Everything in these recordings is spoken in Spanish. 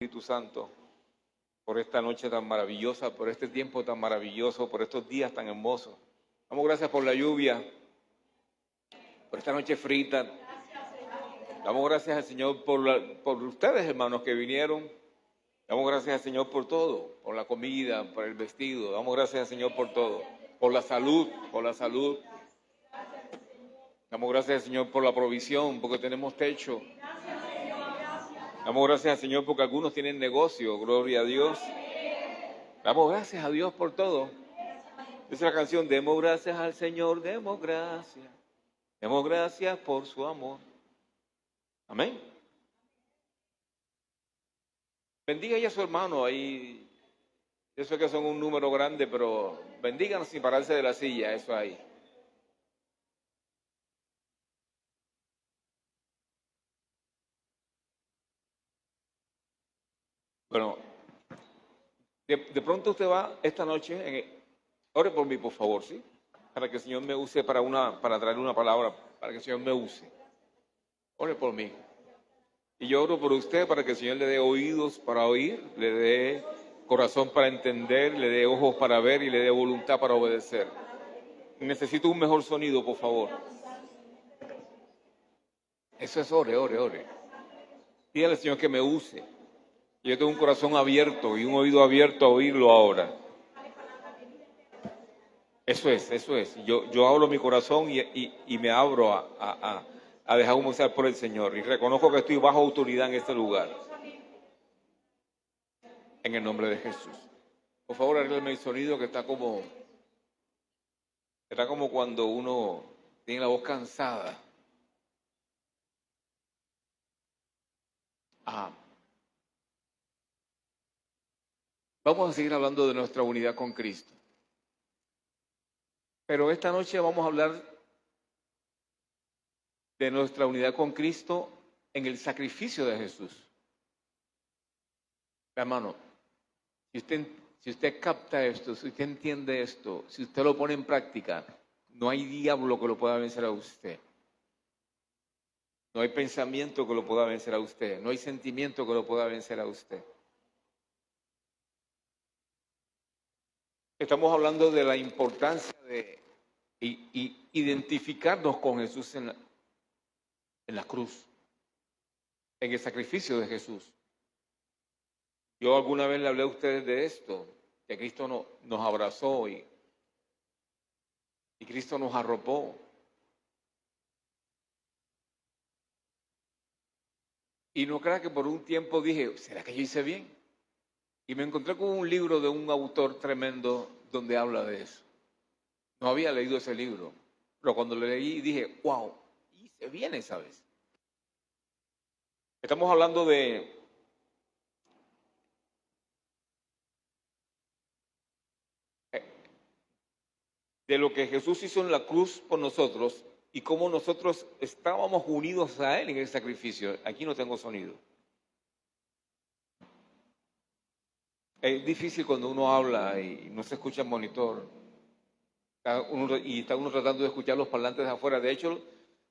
Espíritu Santo, por esta noche tan maravillosa, por este tiempo tan maravilloso, por estos días tan hermosos. Damos gracias por la lluvia, por esta noche frita. Damos gracias al Señor por ustedes, hermanos, que vinieron. Damos gracias al Señor por todo, por la comida, por el vestido. Damos gracias al Señor por todo, por la salud, por la salud. Damos gracias al Señor por la provisión, porque tenemos techo. Damos gracias al Señor porque algunos tienen negocio, gloria a Dios. Damos gracias a Dios por todo. Esa es la canción, demos gracias al Señor, demos gracias por su amor. Amén. Bendiga ya a su hermano ahí. Yo sé que son un número grande, pero bendíganos sin pararse de la silla, eso ahí. Bueno, de pronto usted va esta noche, ore por mí, por favor, ¿sí? Para que el Señor me use para traer una palabra, para que el Señor me use. Ore por mí. Y yo oro por usted para que el Señor le dé oídos para oír, le dé corazón para entender, le dé ojos para ver y le dé voluntad para obedecer. Necesito un mejor sonido, por favor. Eso es ore. Dígale al Señor que me use. Yo tengo un corazón abierto y un oído abierto a oírlo ahora. Eso es. Yo abro mi corazón y me abro a dejarme usar por el Señor. Y reconozco que estoy bajo autoridad en este lugar. En el nombre de Jesús. Por favor, arréglame el sonido que está como cuando uno tiene la voz cansada. Vamos a seguir hablando de nuestra unidad con Cristo. Pero esta noche vamos a hablar de nuestra unidad con Cristo en el sacrificio de Jesús. Hermano, si usted capta esto, si usted entiende esto, si usted lo pone en práctica, no hay diablo que lo pueda vencer a usted. No hay pensamiento que lo pueda vencer a usted. No hay sentimiento que lo pueda vencer a usted. Estamos hablando de la importancia de identificarnos con Jesús en la cruz, en el sacrificio de Jesús. Yo alguna vez le hablé a ustedes de esto, que Cristo nos abrazó y Cristo nos arropó. Y no crea que por un tiempo dije, ¿será que yo hice bien? Y me encontré con un libro de un autor tremendo donde habla de eso. No había leído ese libro, pero cuando lo leí dije, wow, hice bien esa vez. Estamos hablando de lo que Jesús hizo en la cruz por nosotros y cómo nosotros estábamos unidos a Él en el sacrificio. Aquí no tengo sonido. Es difícil cuando uno habla y no se escucha el monitor. Está uno tratando de escuchar los parlantes de afuera. De hecho,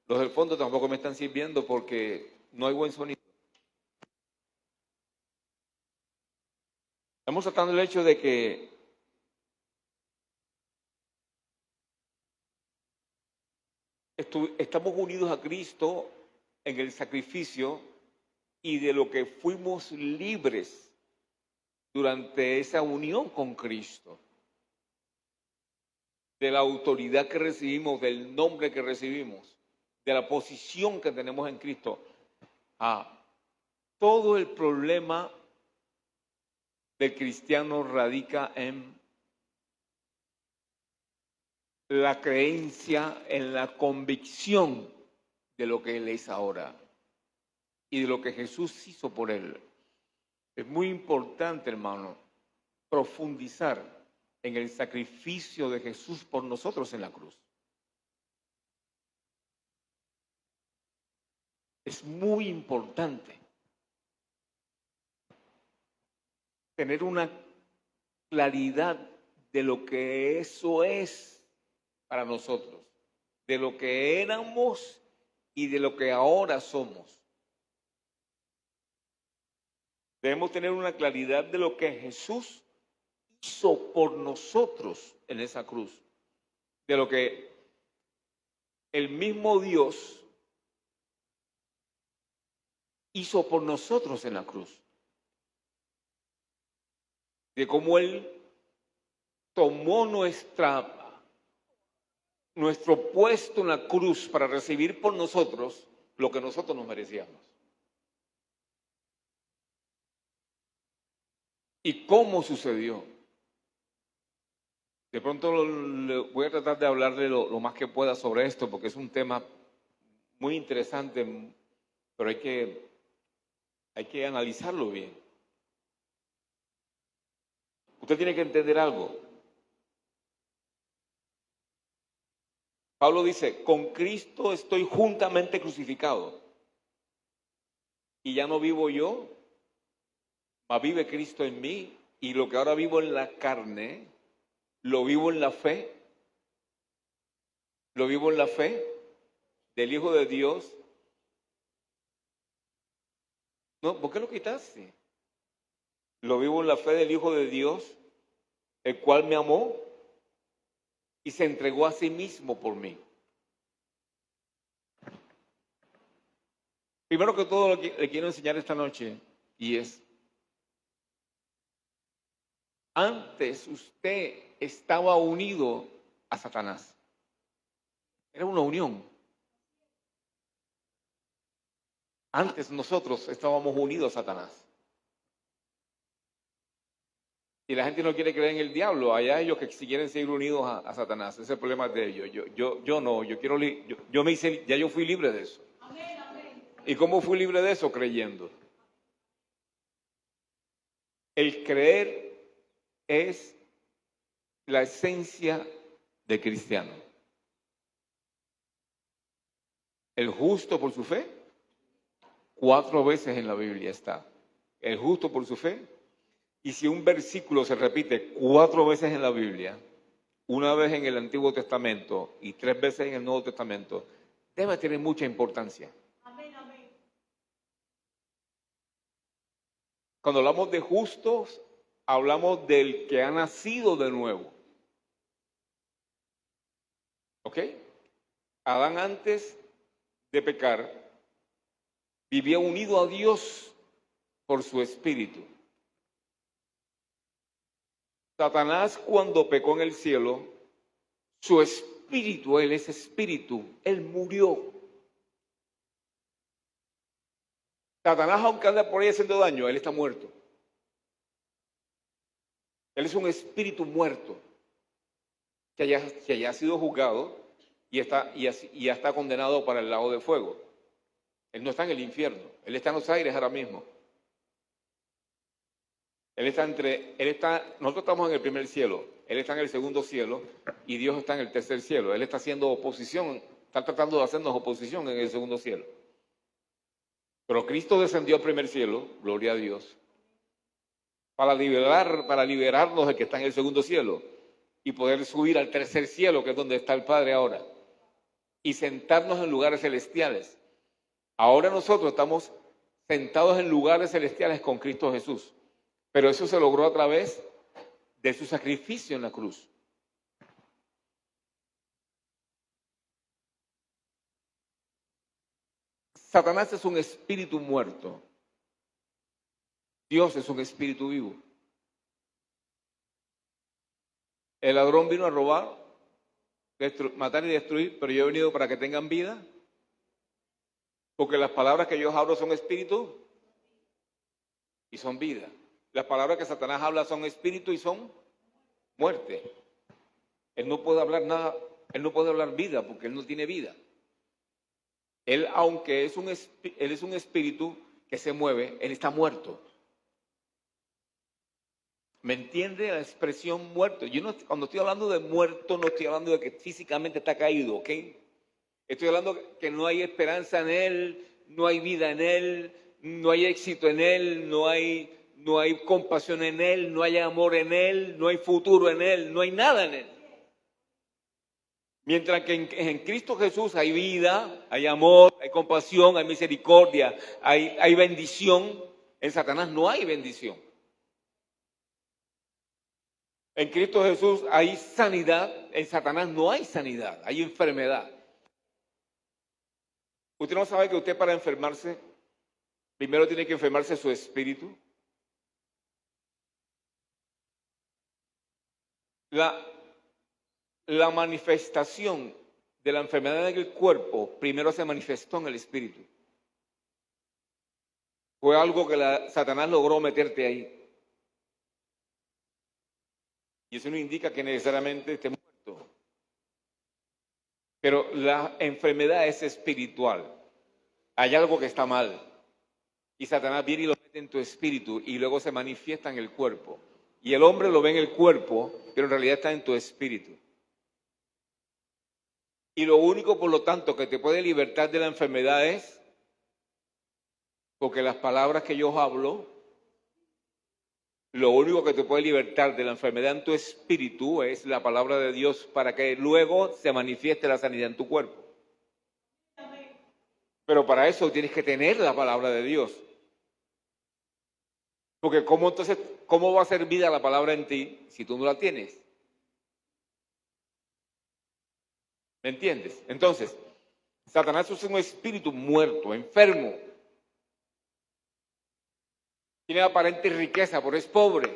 los del fondo tampoco me están sirviendo porque no hay buen sonido. Estamos tratando el hecho de que estamos unidos a Cristo en el sacrificio y de lo que fuimos libres durante esa unión con Cristo. De la autoridad que recibimos, del nombre que recibimos, de la posición que tenemos en Cristo. Todo el problema del cristiano radica en la creencia, en la convicción de lo que Él es ahora y de lo que Jesús hizo por Él. Es muy importante, hermano, profundizar en el sacrificio de Jesús por nosotros en la cruz. Es muy importante tener una claridad de lo que eso es para nosotros, de lo que éramos y de lo que ahora somos. Debemos tener una claridad de lo que Jesús hizo por nosotros en esa cruz, de lo que el mismo Dios hizo por nosotros en la cruz, de cómo Él tomó nuestro puesto en la cruz para recibir por nosotros lo que nosotros nos merecíamos. ¿Y cómo sucedió? De pronto voy a tratar de hablarle lo más que pueda sobre esto, porque es un tema muy interesante, pero hay que analizarlo bien. Usted tiene que entender algo. Pablo dice, con Cristo estoy juntamente crucificado. Y ya no vivo yo, mas vive Cristo en mí. Y lo que ahora vivo en la carne, lo vivo en la fe. Lo vivo en la fe del Hijo de Dios. No, ¿por qué lo quitaste? Lo vivo en la fe del Hijo de Dios, el cual me amó y se entregó a sí mismo por mí. Primero que todo, lo que le quiero enseñar esta noche, y es, antes usted estaba unido a Satanás. Era una unión. Antes nosotros estábamos unidos a Satanás. Y la gente no quiere creer en el diablo, allá ellos que si quieren seguir unidos a Satanás, ese es el problema de ellos. Yo no, yo me hice, ya yo fui libre de eso. Amén, amén. ¿Y cómo fui libre de eso? Creyendo. El creer es la esencia del cristiano. El justo por su fe, 4 veces en la Biblia está. El justo por su fe. Y si un versículo se repite 4 veces en la Biblia, una vez en el Antiguo Testamento y 3 veces en el Nuevo Testamento, debe tener mucha importancia. Amén, amén. Cuando hablamos de justos, hablamos del que ha nacido de nuevo. ¿Ok? Adán antes de pecar vivía unido a Dios por su espíritu. Satanás, cuando pecó en el cielo, su espíritu, él es espíritu, él murió. Satanás, aunque anda por ahí haciendo daño, él está muerto. Él es un espíritu muerto que ya ha sido juzgado y ya está condenado para el lago de fuego. Él no está en el infierno, él está en los aires ahora mismo. Nosotros estamos en el primer cielo, él está en el segundo cielo y Dios está en el tercer cielo. Él está haciendo oposición, está tratando de hacernos oposición en el segundo cielo. Pero Cristo descendió al primer cielo, gloria a Dios, para liberarnos del que está en el segundo cielo y poder subir al tercer cielo, que es donde está el Padre ahora, y sentarnos en lugares celestiales. Ahora nosotros estamos sentados en lugares celestiales con Cristo Jesús. Pero eso se logró a través de su sacrificio en la cruz. Satanás es un espíritu muerto. Dios es un espíritu vivo. El ladrón vino a robar, matar y destruir, pero yo he venido para que tengan vida. Porque las palabras que yo hablo son espíritu y son vida. Las palabras que Satanás habla son espíritu y son muerte. Él no puede hablar nada, él no puede hablar vida porque él no tiene vida. Él, aunque él es un espíritu que se mueve, él está muerto. ¿Me entiende la expresión muerto? Cuando estoy hablando de muerto, no estoy hablando de que físicamente está caído, ¿ok? Estoy hablando que no hay esperanza en él, no hay vida en él, no hay éxito en él, no hay compasión en él, no hay amor en él, no hay futuro en él, no hay nada en él. Mientras que en Cristo Jesús hay vida, hay amor, hay compasión, hay misericordia, hay bendición. En Satanás no hay bendición. En Cristo Jesús hay sanidad, en Satanás no hay sanidad, hay enfermedad. ¿Usted no sabe que usted para enfermarse, primero tiene que enfermarse su espíritu? La manifestación de la enfermedad en el cuerpo primero se manifestó en el espíritu. Fue algo que Satanás logró meterte ahí. Y eso no indica que necesariamente esté muerto. Pero la enfermedad es espiritual. Hay algo que está mal. Y Satanás viene y lo mete en tu espíritu y luego se manifiesta en el cuerpo. Y el hombre lo ve en el cuerpo, pero en realidad está en tu espíritu. Y lo único, por lo tanto, que te puede libertar de la enfermedad es porque las palabras que yo hablo, lo único que te puede libertar de la enfermedad en tu espíritu es la palabra de Dios para que luego se manifieste la sanidad en tu cuerpo. Pero para eso tienes que tener la palabra de Dios. Porque ¿cómo va a ser vida la palabra en ti si tú no la tienes? ¿Me entiendes? Entonces, Satanás es un espíritu muerto, enfermo. Tiene aparente riqueza, pero es pobre.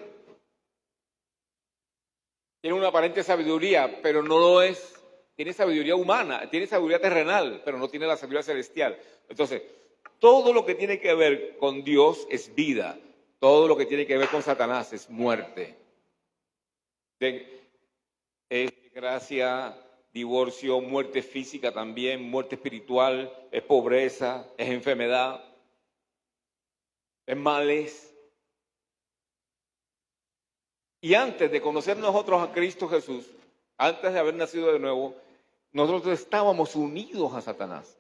Tiene una aparente sabiduría, pero no lo es. Tiene sabiduría humana, tiene sabiduría terrenal, pero no tiene la sabiduría celestial. Entonces, todo lo que tiene que ver con Dios es vida. Todo lo que tiene que ver con Satanás es muerte. Es desgracia, divorcio, muerte física también, muerte espiritual, es pobreza, es enfermedad, es males. Y antes de conocer nosotros a Cristo Jesús, antes de haber nacido de nuevo, nosotros estábamos unidos a Satanás.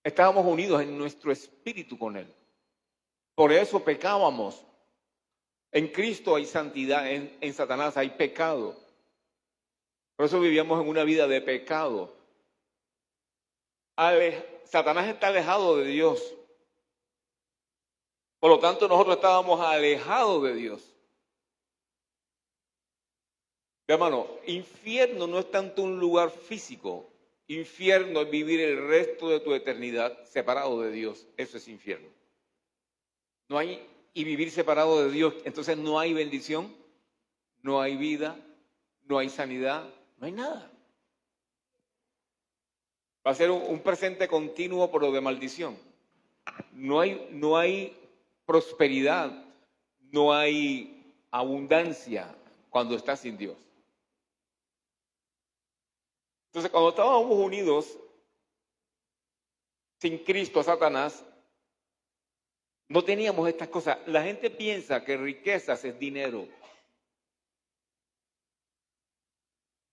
Estábamos unidos en nuestro espíritu con él. Por eso pecábamos. En Cristo hay santidad, en Satanás hay pecado. Por eso vivíamos en una vida de pecado. Satanás está alejado de Dios. Por lo tanto, nosotros estábamos alejados de Dios. Hermano, infierno no es tanto un lugar físico. Infierno es vivir el resto de tu eternidad separado de Dios. Eso es infierno. Y vivir separado de Dios, entonces no hay bendición, no hay vida, no hay sanidad, no hay nada. Va a ser un presente continuo, pero de maldición. No hay prosperidad, no hay abundancia cuando estás sin Dios. Entonces, cuando estábamos unidos sin Cristo a Satanás, no teníamos estas cosas. La gente piensa que riquezas es dinero.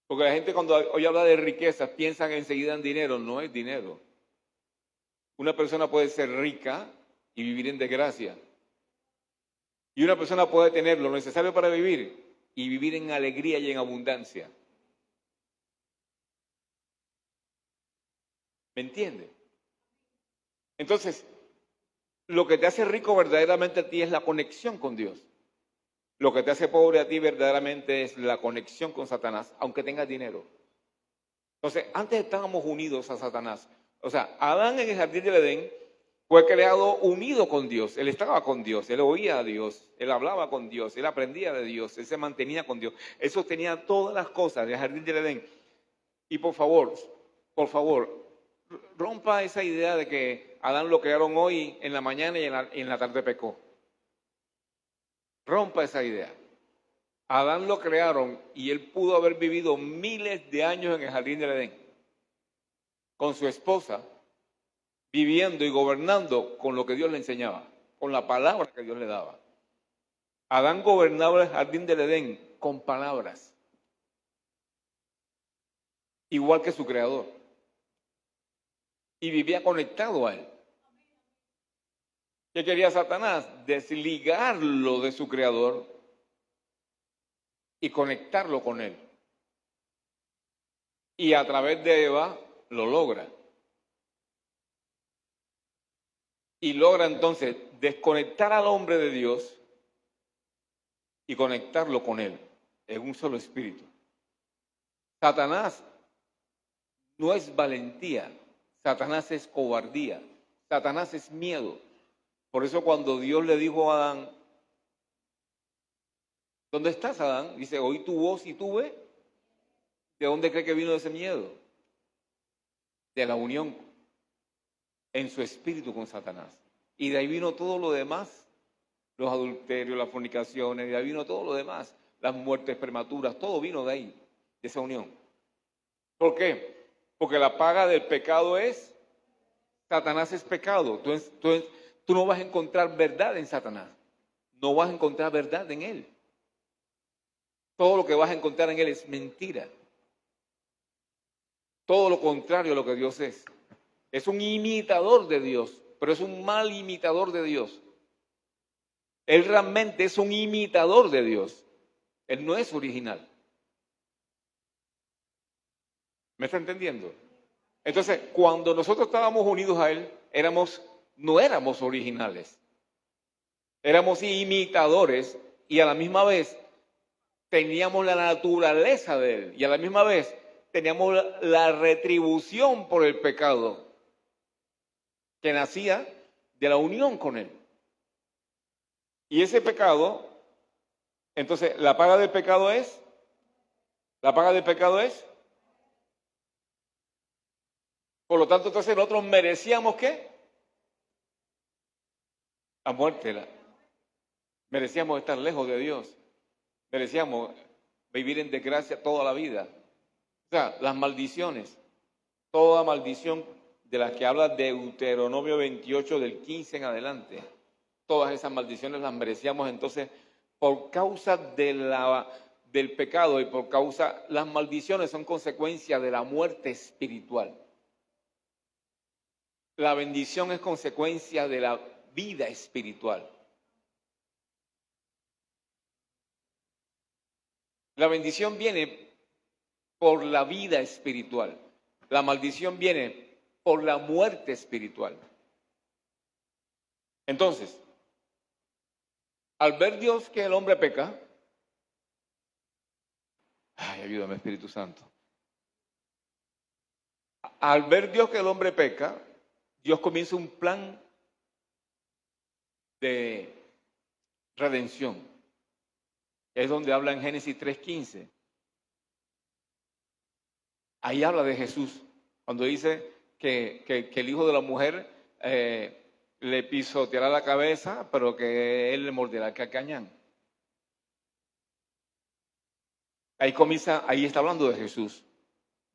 Porque la gente cuando hoy habla de riquezas piensan enseguida en dinero. No es dinero. Una persona puede ser rica y vivir en desgracia. Y una persona puede tener lo necesario para vivir y vivir en alegría y en abundancia. ¿Me entiende? Entonces, lo que te hace rico verdaderamente a ti es la conexión con Dios. Lo que te hace pobre a ti verdaderamente es la conexión con Satanás, aunque tengas dinero. Entonces, antes estábamos unidos a Satanás. O sea, Adán en el jardín del Edén fue creado unido con Dios. Él estaba con Dios, él oía a Dios, él hablaba con Dios, él aprendía de Dios, él se mantenía con Dios. Él sostenía todas las cosas del jardín del Edén. Y por favor, rompa esa idea de que Adán lo crearon hoy en la mañana y en la tarde pecó. Rompa esa idea. Adán lo crearon y él pudo haber vivido miles de años en el jardín del Edén con su esposa, viviendo y gobernando con lo que Dios le enseñaba, con la palabra que Dios le daba. Adán gobernaba el jardín del Edén con palabras, igual que su creador, y vivía conectado a él. ¿Qué quería Satanás? Desligarlo de su creador y conectarlo con él. Y a través de Eva lo logra. y logra entonces desconectar al hombre de Dios y conectarlo con él en un solo espíritu. Satanás no es valentía, Satanás es cobardía, Satanás es miedo. Por eso cuando Dios le dijo a Adán, ¿dónde estás, Adán? Dice, oí tu voz y tuve. ¿De dónde cree que vino ese miedo? De la unión en su espíritu con Satanás. Y de ahí vino todo lo demás, los adulterios, las fornicaciones, de ahí vino todo lo demás, las muertes prematuras, todo vino de ahí, de esa unión. ¿Por qué? Porque la paga del pecado es, Satanás es pecado. Entonces, tú no vas a encontrar verdad en Satanás, no vas a encontrar verdad en él. Todo lo que vas a encontrar en él es mentira. Todo lo contrario a lo que Dios es. Es un imitador de Dios, pero es un mal imitador de Dios. Él realmente es un imitador de Dios. Él no es original. ¿Me está entendiendo? Entonces, cuando nosotros estábamos unidos a Él, no éramos originales. Éramos imitadores y a la misma vez teníamos la naturaleza de Él. Y a la misma vez teníamos la retribución por el pecado que nacía de la unión con Él. Y ese pecado, entonces, la paga del pecado es, por lo tanto, entonces nosotros merecíamos ¿qué? La muerte. Merecíamos estar lejos de Dios. Merecíamos vivir en desgracia toda la vida. O sea, las maldiciones, toda maldición de las que habla Deuteronomio 28 del 15 en adelante, todas esas maldiciones las merecíamos entonces por causa del pecado y por causa, las maldiciones son consecuencia de la muerte espiritual. La bendición es consecuencia de la vida espiritual. La bendición viene por la vida espiritual. La maldición viene por la muerte espiritual. Entonces, al ver Dios que el hombre peca, ay, ayúdame Espíritu Santo. Al ver Dios que el hombre peca, Dios comienza un plan de redención. Es donde habla en Génesis 3:15. Ahí habla de Jesús, cuando dice que el hijo de la mujer le pisoteará la cabeza, pero que él le morderá el calcañán. Ahí está hablando de Jesús.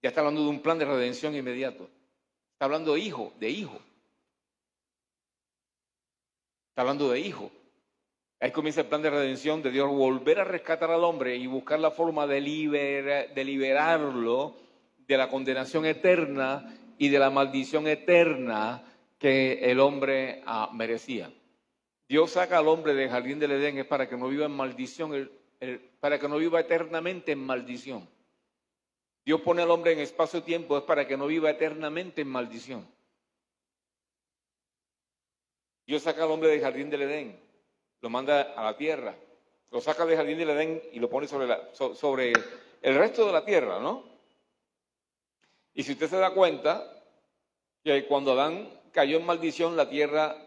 Ya está hablando de un plan de redención inmediato. Está hablando de hijo. Está hablando de hijo. Ahí comienza el plan de redención de Dios, volver a rescatar al hombre y buscar la forma de liberarlo de la condenación eterna y de la maldición eterna que el hombre merecía. Dios saca al hombre del jardín del Edén es para que no viva en maldición, para que no viva eternamente en maldición. Dios pone al hombre en espacio-tiempo es para que no viva eternamente en maldición. Dios saca al hombre del jardín del Edén, lo manda a la tierra, lo saca del jardín del Edén y lo pone sobre el resto de la tierra, ¿no? Y si usted se da cuenta que cuando Adán cayó en maldición, la tierra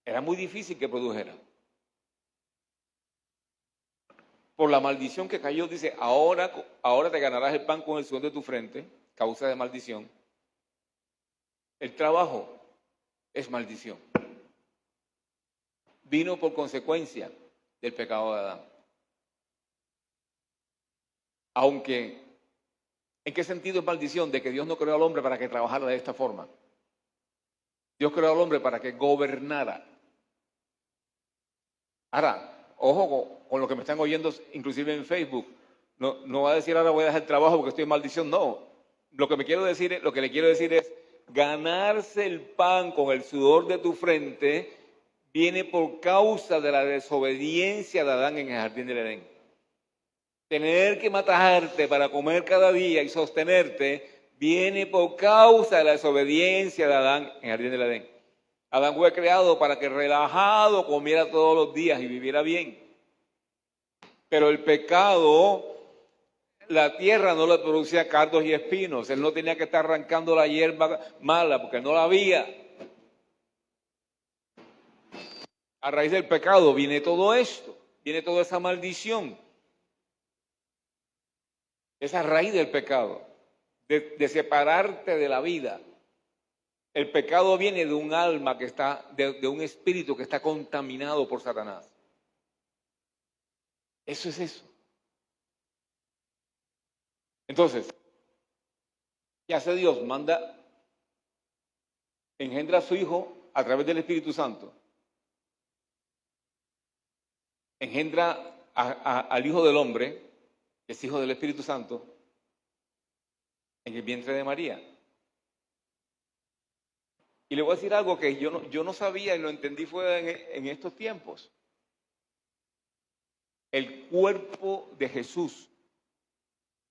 era muy difícil que produjera. Por la maldición que cayó, dice, ahora te ganarás el pan con el sudor de tu frente, causa de maldición. El trabajo es maldición. Vino por consecuencia del pecado de Adán. Aunque, ¿en qué sentido es maldición? De que Dios no creó al hombre para que trabajara de esta forma. Dios creó al hombre para que gobernara. Ahora, ojo con lo que me están oyendo, inclusive en Facebook. No va a decir ahora voy a dejar el trabajo porque estoy en maldición. No. Lo que le quiero decir es ganarse el pan con el sudor de tu frente viene por causa de la desobediencia de Adán en el jardín del Edén. Tener que matarte para comer cada día y sostenerte viene por causa de la desobediencia de Adán en el jardín del Edén. Adán fue creado para que relajado comiera todos los días y viviera bien. Pero el pecado, la tierra no le producía cardos y espinos. Él no tenía que estar arrancando la hierba mala porque no la había. A raíz del pecado viene todo esto, viene toda esa maldición. Esa raíz del pecado, de separarte de la vida. El pecado viene de un alma que está, de un espíritu que está contaminado por Satanás. Eso es eso. Entonces, ¿qué hace Dios? Engendra a su Hijo a través del Espíritu Santo. Engendra al Hijo del Hombre, que es Hijo del Espíritu Santo, en el vientre de María. Y le voy a decir algo que yo no sabía y lo entendí fue en estos tiempos. El cuerpo de Jesús,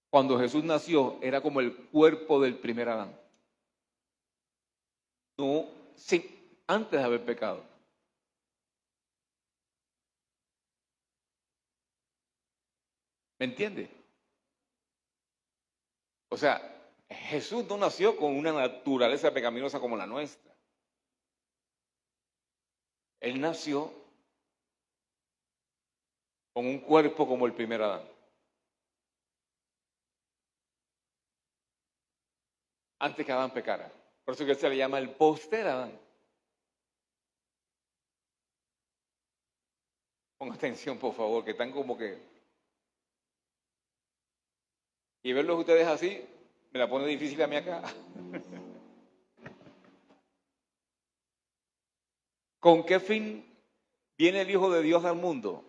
cuando Jesús nació, era como el cuerpo del primer Adán. No, sí, antes de haber pecado. ¿Me entiende? O sea, Jesús no nació con una naturaleza pecaminosa como la nuestra. Él nació con un cuerpo como el primer Adán. Antes que Adán pecara. Por eso que se le llama el póster Adán. Pongan atención, por favor, que están como que... Y verlos ustedes así, me la pone difícil a mí acá. ¿Con qué fin viene el Hijo de Dios al mundo?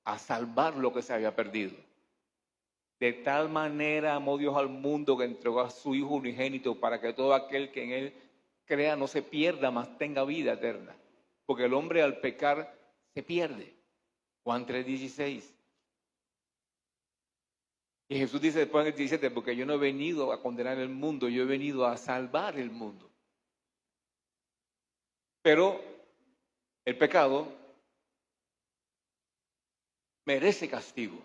A salvar lo que se había perdido. De tal manera amó Dios al mundo que entregó a su Hijo unigénito para que todo aquel que en Él crea no se pierda, mas tenga vida eterna. Porque el hombre al pecar se pierde. Juan 3:16. Y Jesús dice después en el 17, porque yo no he venido a condenar el mundo, yo he venido a salvar el mundo. Pero el pecado merece castigo.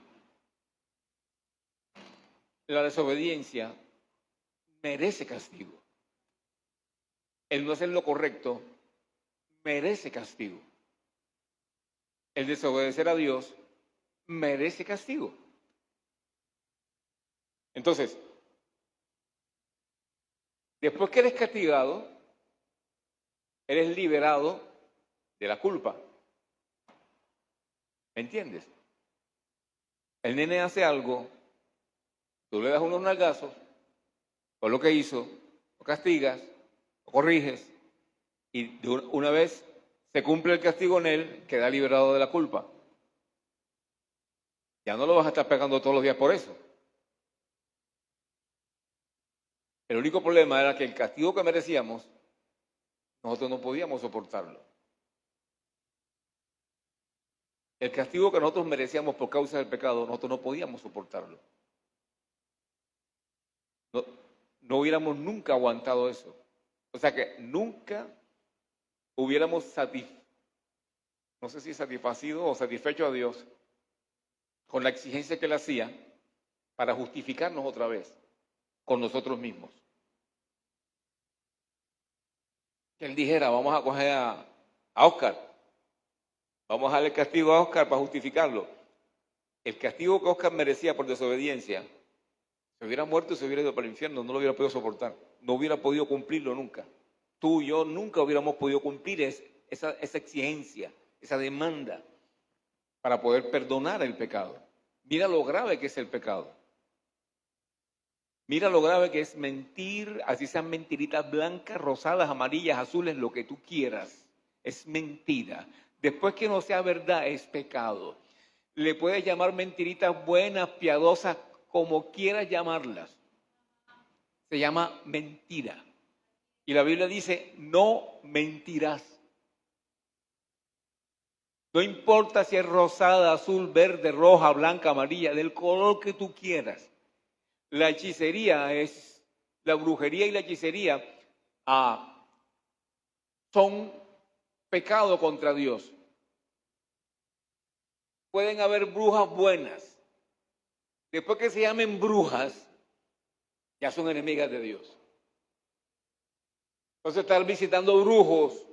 La desobediencia merece castigo. El no hacer lo correcto merece castigo. El desobedecer a Dios merece castigo. Entonces, después que eres castigado, eres liberado de la culpa. ¿Me entiendes? El nene hace algo, tú le das unos nalgazos, por lo que hizo, lo castigas, lo corriges, y una vez se cumple el castigo en él, queda liberado de la culpa. Ya no lo vas a estar pegando todos los días por eso. El único problema era que el castigo que merecíamos, nosotros no podíamos soportarlo. El castigo que nosotros merecíamos por causa del pecado, nosotros no podíamos soportarlo. No hubiéramos nunca aguantado eso. O sea que nunca hubiéramos no sé si satisfacido o satisfecho a Dios con la exigencia que Él hacía para justificarnos otra vez con nosotros mismos. Que Él dijera, vamos a coger a Oscar, vamos a darle castigo a Oscar para justificarlo. El castigo que Oscar merecía por desobediencia, se hubiera muerto y se hubiera ido para el infierno, no lo hubiera podido soportar, no hubiera podido cumplirlo nunca. Tú y yo nunca hubiéramos podido cumplir esa exigencia, esa demanda para poder perdonar el pecado. Mira lo grave que es el pecado. Mira lo grave que es mentir, así sean mentiritas blancas, rosadas, amarillas, azules, lo que tú quieras. Es mentira. Después que no sea verdad, es pecado. Le puedes llamar mentiritas buenas, piadosas, como quieras llamarlas. Se llama mentira. Y la Biblia dice, no mentirás. No importa si es rosada, azul, verde, roja, blanca, amarilla, del color que tú quieras. La hechicería la brujería y la hechicería son pecado contra Dios. Pueden haber brujas buenas. Después que se llamen brujas, ya son enemigas de Dios. Entonces estar visitando brujos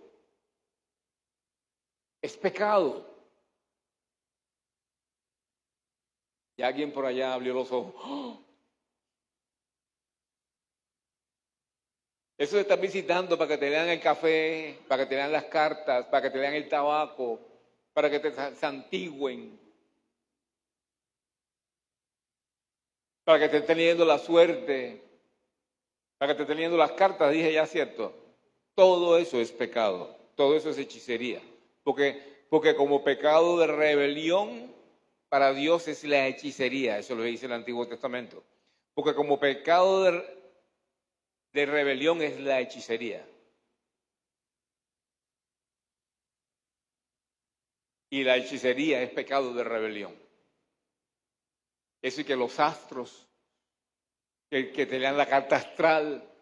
es pecado. Y alguien por allá abrió los ojos. ¡Oh! Eso de estar visitando para que te lean el café, para que te lean las cartas, para que te lean el tabaco, para que te santigüen, para que te estén leyendo la suerte, para que te estén leyendo las cartas, dije ya, ¿cierto? Todo eso es pecado, todo eso es hechicería. Porque como pecado de rebelión, para Dios es la hechicería, eso lo dice el Antiguo Testamento. Porque como pecado de rebelión es la hechicería. Y la hechicería es pecado de rebelión. Eso y que los astros, que te lean la carta astral.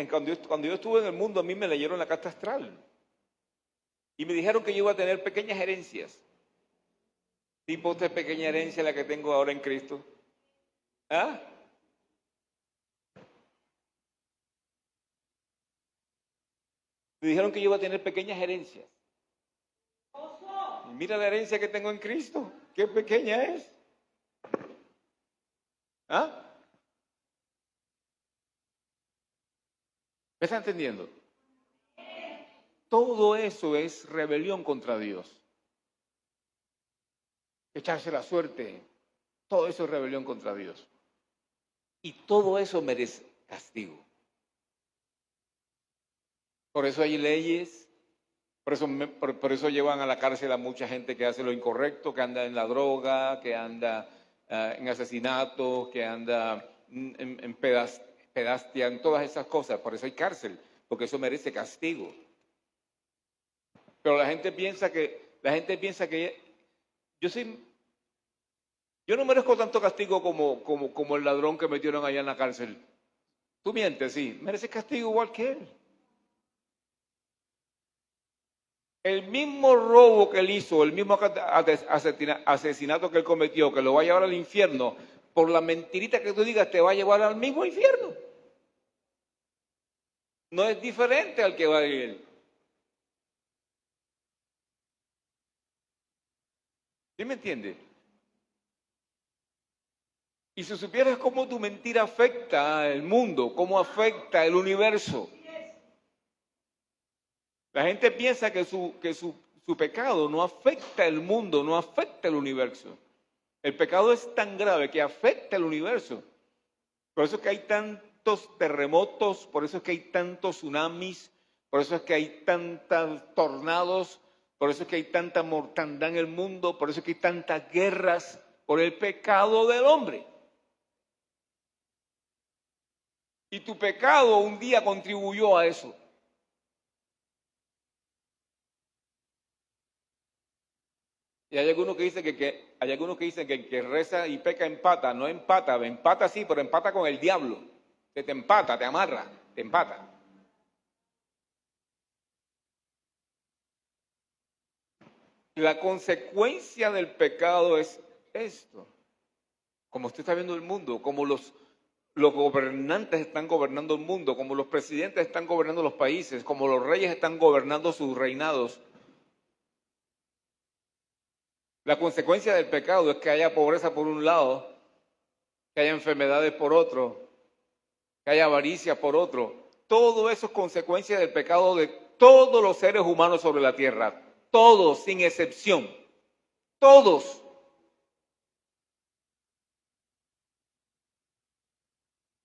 Cuando yo estuve en el mundo, a mí me leyeron la carta astral. Y me dijeron que yo iba a tener pequeñas herencias. Tipo esta pequeña herencia la que tengo ahora en Cristo. ¿Ah? Me dijeron que yo iba a tener pequeñas herencias. Y mira la herencia que tengo en Cristo. Qué pequeña es. ¿Ah? ¿Me está entendiendo? Todo eso es rebelión contra Dios. Echarse la suerte. Todo eso es rebelión contra Dios. Y todo eso merece castigo. Por eso hay leyes, por eso llevan a la cárcel a mucha gente que hace lo incorrecto, que anda en la droga, que anda en asesinatos, que anda en pedastia, en todas esas cosas. Por eso hay cárcel, porque eso merece castigo. Pero la gente piensa que yo no merezco tanto castigo como el ladrón que metieron allá en la cárcel. Tú mientes, sí, mereces castigo igual que él. El mismo robo que él hizo, el mismo asesinato que él cometió, que lo va a llevar al infierno, por la mentirita que tú digas, te va a llevar al mismo infierno. No es diferente al que va a ir. ¿Sí me entiendes? Y si supieras cómo tu mentira afecta al mundo, cómo afecta el universo. La gente piensa que su pecado no afecta el mundo, no afecta el universo. El pecado es tan grave que afecta el universo. Por eso es que hay tantos terremotos, por eso es que hay tantos tsunamis, por eso es que hay tantos tornados, por eso es que hay tanta mortandad en el mundo, por eso es que hay tantas guerras por el pecado del hombre. Y tu pecado un día contribuyó a eso. Y hay algunos que dicen que el que reza y peca empata, no empata sí, pero empata con el diablo. Se te empata, te amarra, te empata. La consecuencia del pecado es esto. Como usted está viendo el mundo, como los gobernantes están gobernando el mundo, como los presidentes están gobernando los países, como los reyes están gobernando sus reinados. La consecuencia del pecado es que haya pobreza por un lado, que haya enfermedades por otro, que haya avaricia por otro. Todo eso es consecuencia del pecado de todos los seres humanos sobre la tierra. Todos, sin excepción. Todos.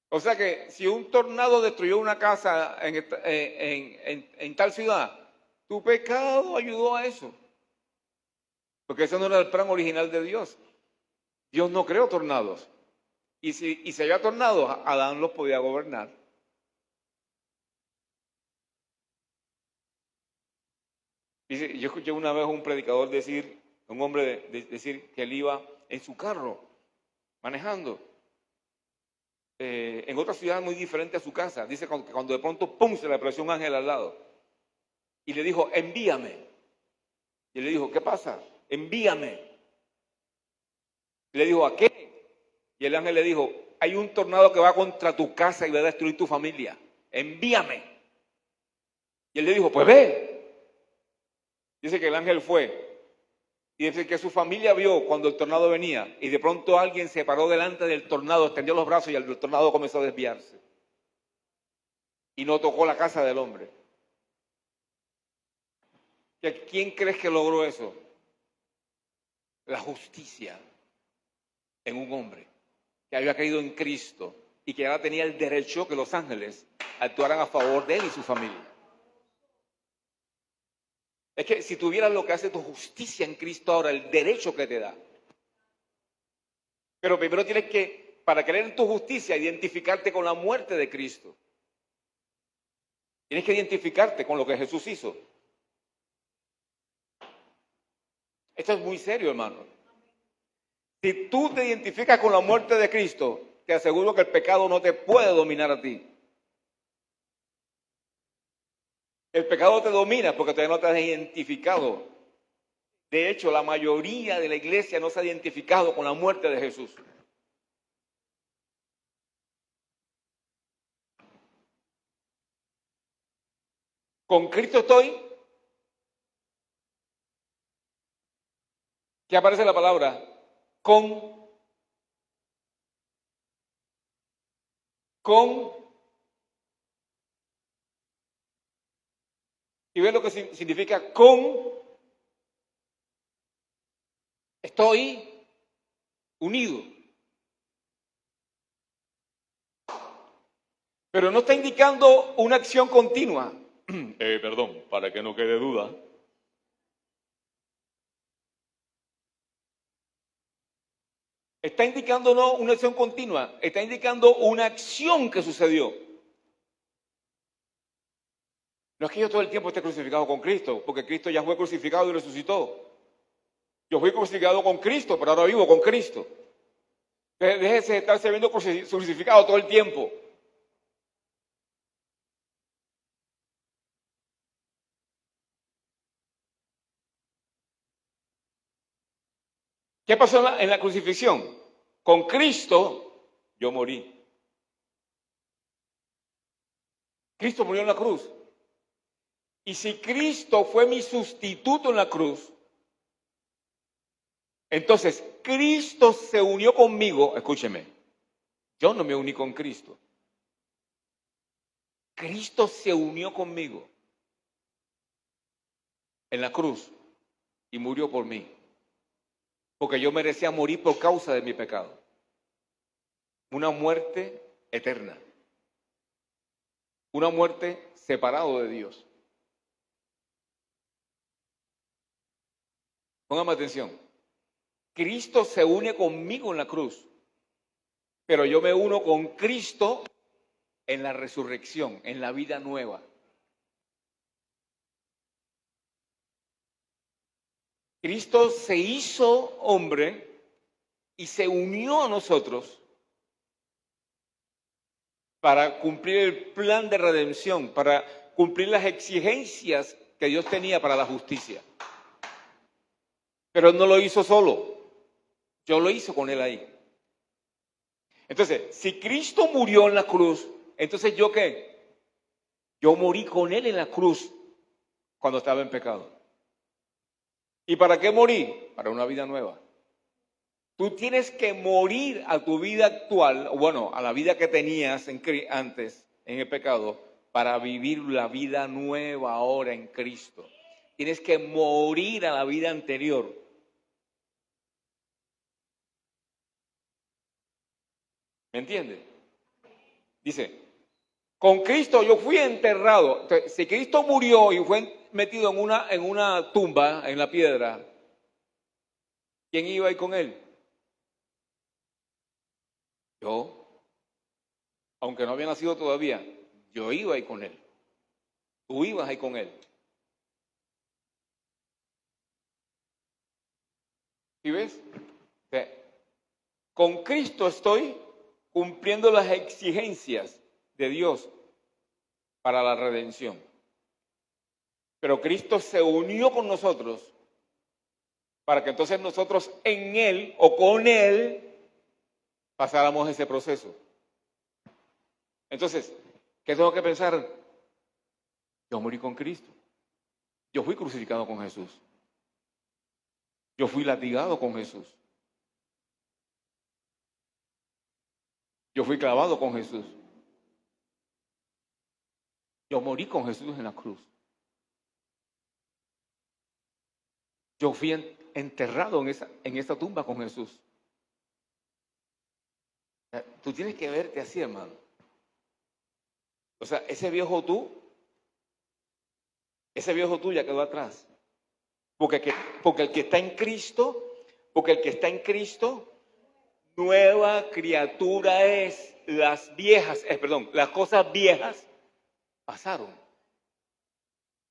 O sea que si un tornado destruyó una casa en tal ciudad, tu pecado ayudó a eso. Porque ese no era el plan original de Dios. Dios no creó tornados. Y si había tornados, Adán los podía gobernar. Yo escuché una vez a un predicador decir, un hombre decir que él iba en su carro, manejando. en otra ciudad muy diferente a su casa. Dice que cuando de pronto, ¡pum!, se le apareció un ángel al lado. Y le dijo, envíame. Y él le dijo, ¿qué pasa? Envíame. Y le dijo, ¿a qué? Y el ángel le dijo, hay un tornado que va contra tu casa y va a destruir tu familia. Envíame. Y él le dijo, pues ve. Dice que el ángel fue. Y dice que su familia vio cuando el tornado venía y de pronto alguien se paró delante del tornado, extendió los brazos y el tornado comenzó a desviarse. Y no tocó la casa del hombre. ¿Quién crees que logró eso? La justicia en un hombre que había creído en Cristo y que ahora tenía el derecho que los ángeles actuaran a favor de él y su familia. Es que si tuvieras lo que hace tu justicia en Cristo ahora, el derecho que te da. Pero primero tienes que, para creer en tu justicia, identificarte con la muerte de Cristo. Tienes que identificarte con lo que Jesús hizo. Esto es muy serio, hermano. Si tú te identificas con la muerte de Cristo, te aseguro que el pecado no te puede dominar a ti. El pecado te domina porque todavía no te has identificado. De hecho, la mayoría de la iglesia no se ha identificado con la muerte de Jesús. Con Cristo estoy. ¿Qué aparece la palabra? Con. Y ves lo que significa con. Estoy unido. Pero no está indicando una acción continua. Perdón, para que no quede duda. Está indicando no una acción continua, está indicando una acción que sucedió. No es que yo todo el tiempo esté crucificado con Cristo, porque Cristo ya fue crucificado y resucitó. Yo fui crucificado con Cristo, pero ahora vivo con Cristo. Déjese de estarse viendo crucificado todo el tiempo. ¿Qué pasó en la crucifixión? Con Cristo yo morí. Cristo murió en la cruz. Y si Cristo fue mi sustituto en la cruz, entonces Cristo se unió conmigo. Escúcheme, yo no me uní con Cristo. Cristo se unió conmigo en la cruz y murió por mí. Porque yo merecía morir por causa de mi pecado. Una muerte eterna. Una muerte separado de Dios. Póngame atención. Cristo se une conmigo en la cruz, pero yo me uno con Cristo en la resurrección, en la vida nueva. Cristo se hizo hombre y se unió a nosotros para cumplir el plan de redención, para cumplir las exigencias que Dios tenía para la justicia. Pero Él no lo hizo solo, yo lo hice con Él ahí. Entonces, si Cristo murió en la cruz, entonces ¿yo qué? Yo morí con Él en la cruz cuando estaba en pecado. ¿Y para qué morí? Para una vida nueva. Tú tienes que morir a tu vida actual, o bueno, a la vida que tenías antes en el pecado, para vivir la vida nueva ahora en Cristo. Tienes que morir a la vida anterior. ¿Me entiendes? Dice, con Cristo yo fui enterrado. Entonces, si Cristo murió y fue metido en una tumba, en la piedra, ¿quién iba ahí con Él? Yo, aunque no había nacido todavía, yo iba ahí con Él. Tú ibas ahí con Él. ¿Sí ves? Con Cristo estoy cumpliendo las exigencias de Dios para la redención. Pero Cristo se unió con nosotros para que entonces nosotros en Él o con Él pasáramos ese proceso. Entonces, ¿qué tengo que pensar? Yo morí con Cristo. Yo fui crucificado con Jesús. Yo fui latigado con Jesús. Yo fui clavado con Jesús. Yo morí con Jesús en la cruz. Yo fui enterrado en esa tumba con Jesús. Tú tienes que verte así, hermano. O sea, ese viejo tú ya quedó atrás. Porque el que está en Cristo, nueva criatura es. Las cosas viejas pasaron.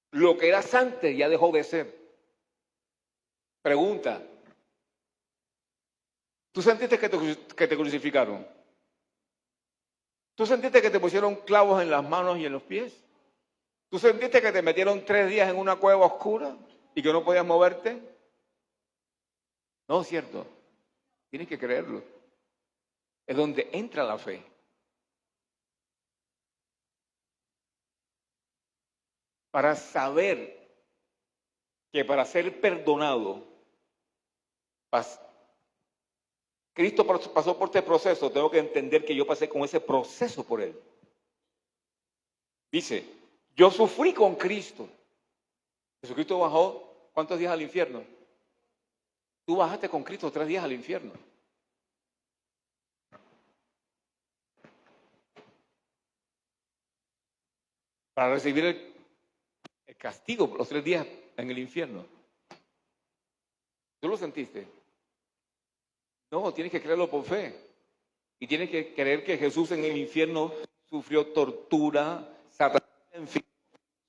Lo que eras antes ya dejó de ser. Pregunta. ¿Tú sentiste que te crucificaron? ¿Tú sentiste que te pusieron clavos en las manos y en los pies? ¿Tú sentiste que te metieron 3 días en una cueva oscura y que no podías moverte? No, es cierto. Tienes que creerlo. Es donde entra la fe. Para saber que para ser perdonado, Cristo pasó por este proceso, tengo que entender que yo pasé con ese proceso por Él. Dice, yo sufrí con Cristo. Jesucristo bajó, ¿cuántos días al infierno? Tú bajaste con Cristo 3 días al infierno. Para recibir el castigo por los 3 días en el infierno. ¿Tú lo sentiste? No, tienes que creerlo por fe. Y tienes que creer que Jesús en el infierno sufrió tortura,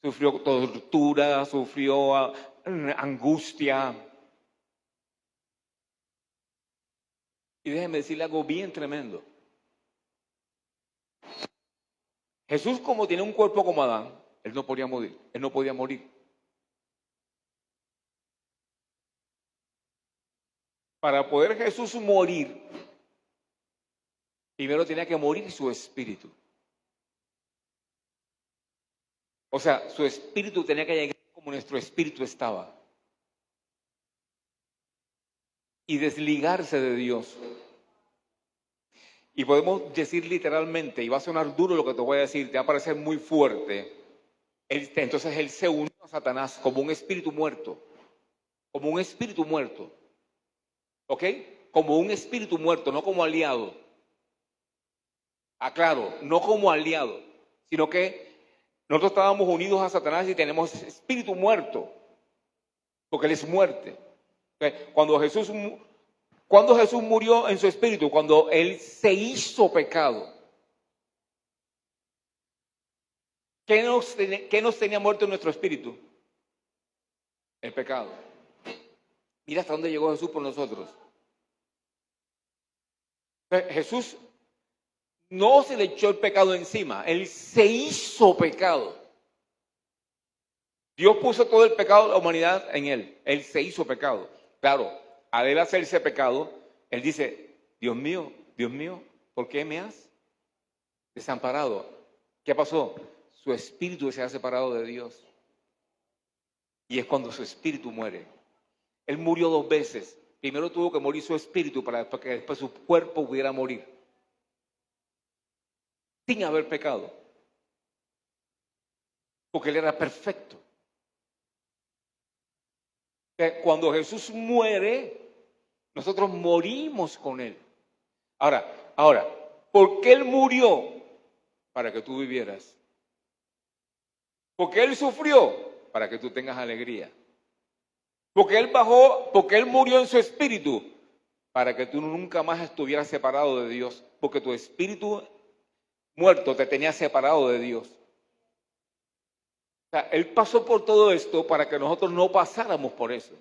sufrió tortura, sufrió angustia. Y déjenme decirle algo bien tremendo. Jesús, como tiene un cuerpo como Adán, él no podía morir. Para poder Jesús morir, primero tenía que morir su espíritu. O sea, su espíritu tenía que llegar como nuestro espíritu estaba. Y desligarse de Dios. Y podemos decir literalmente, y va a sonar duro lo que te voy a decir, te va a parecer muy fuerte. Entonces él se unió a Satanás como un espíritu muerto. Como un espíritu muerto. ¿Ok? Como un espíritu muerto, no como aliado. Aclaro, no como aliado, sino que nosotros estábamos unidos a Satanás y tenemos espíritu muerto, porque él es muerte. Cuando Jesús murió en su espíritu, cuando él se hizo pecado, ¿qué nos tenía muerto en nuestro espíritu? El pecado. Mira hasta dónde llegó Jesús por nosotros. Jesús no se le echó el pecado encima, él se hizo pecado. Dios puso todo el pecado de la humanidad en él se hizo pecado. Claro, al él hacerse pecado, él dice, Dios mío, ¿por qué me has desamparado? ¿Qué pasó? Su espíritu se ha separado de Dios. Y es cuando su espíritu muere. Él murió 2 veces. Primero tuvo que morir su espíritu para que después su cuerpo pudiera morir. Sin haber pecado. Porque él era perfecto. Cuando Jesús muere, nosotros morimos con él. Ahora, ¿por qué él murió? Para que tú vivieras. Porque él sufrió, para que tú tengas alegría. Porque él murió en su espíritu, para que tú nunca más estuvieras separado de Dios. Porque tu espíritu muerto te tenía separado de Dios. O sea, él pasó por todo esto para que nosotros no pasáramos por eso.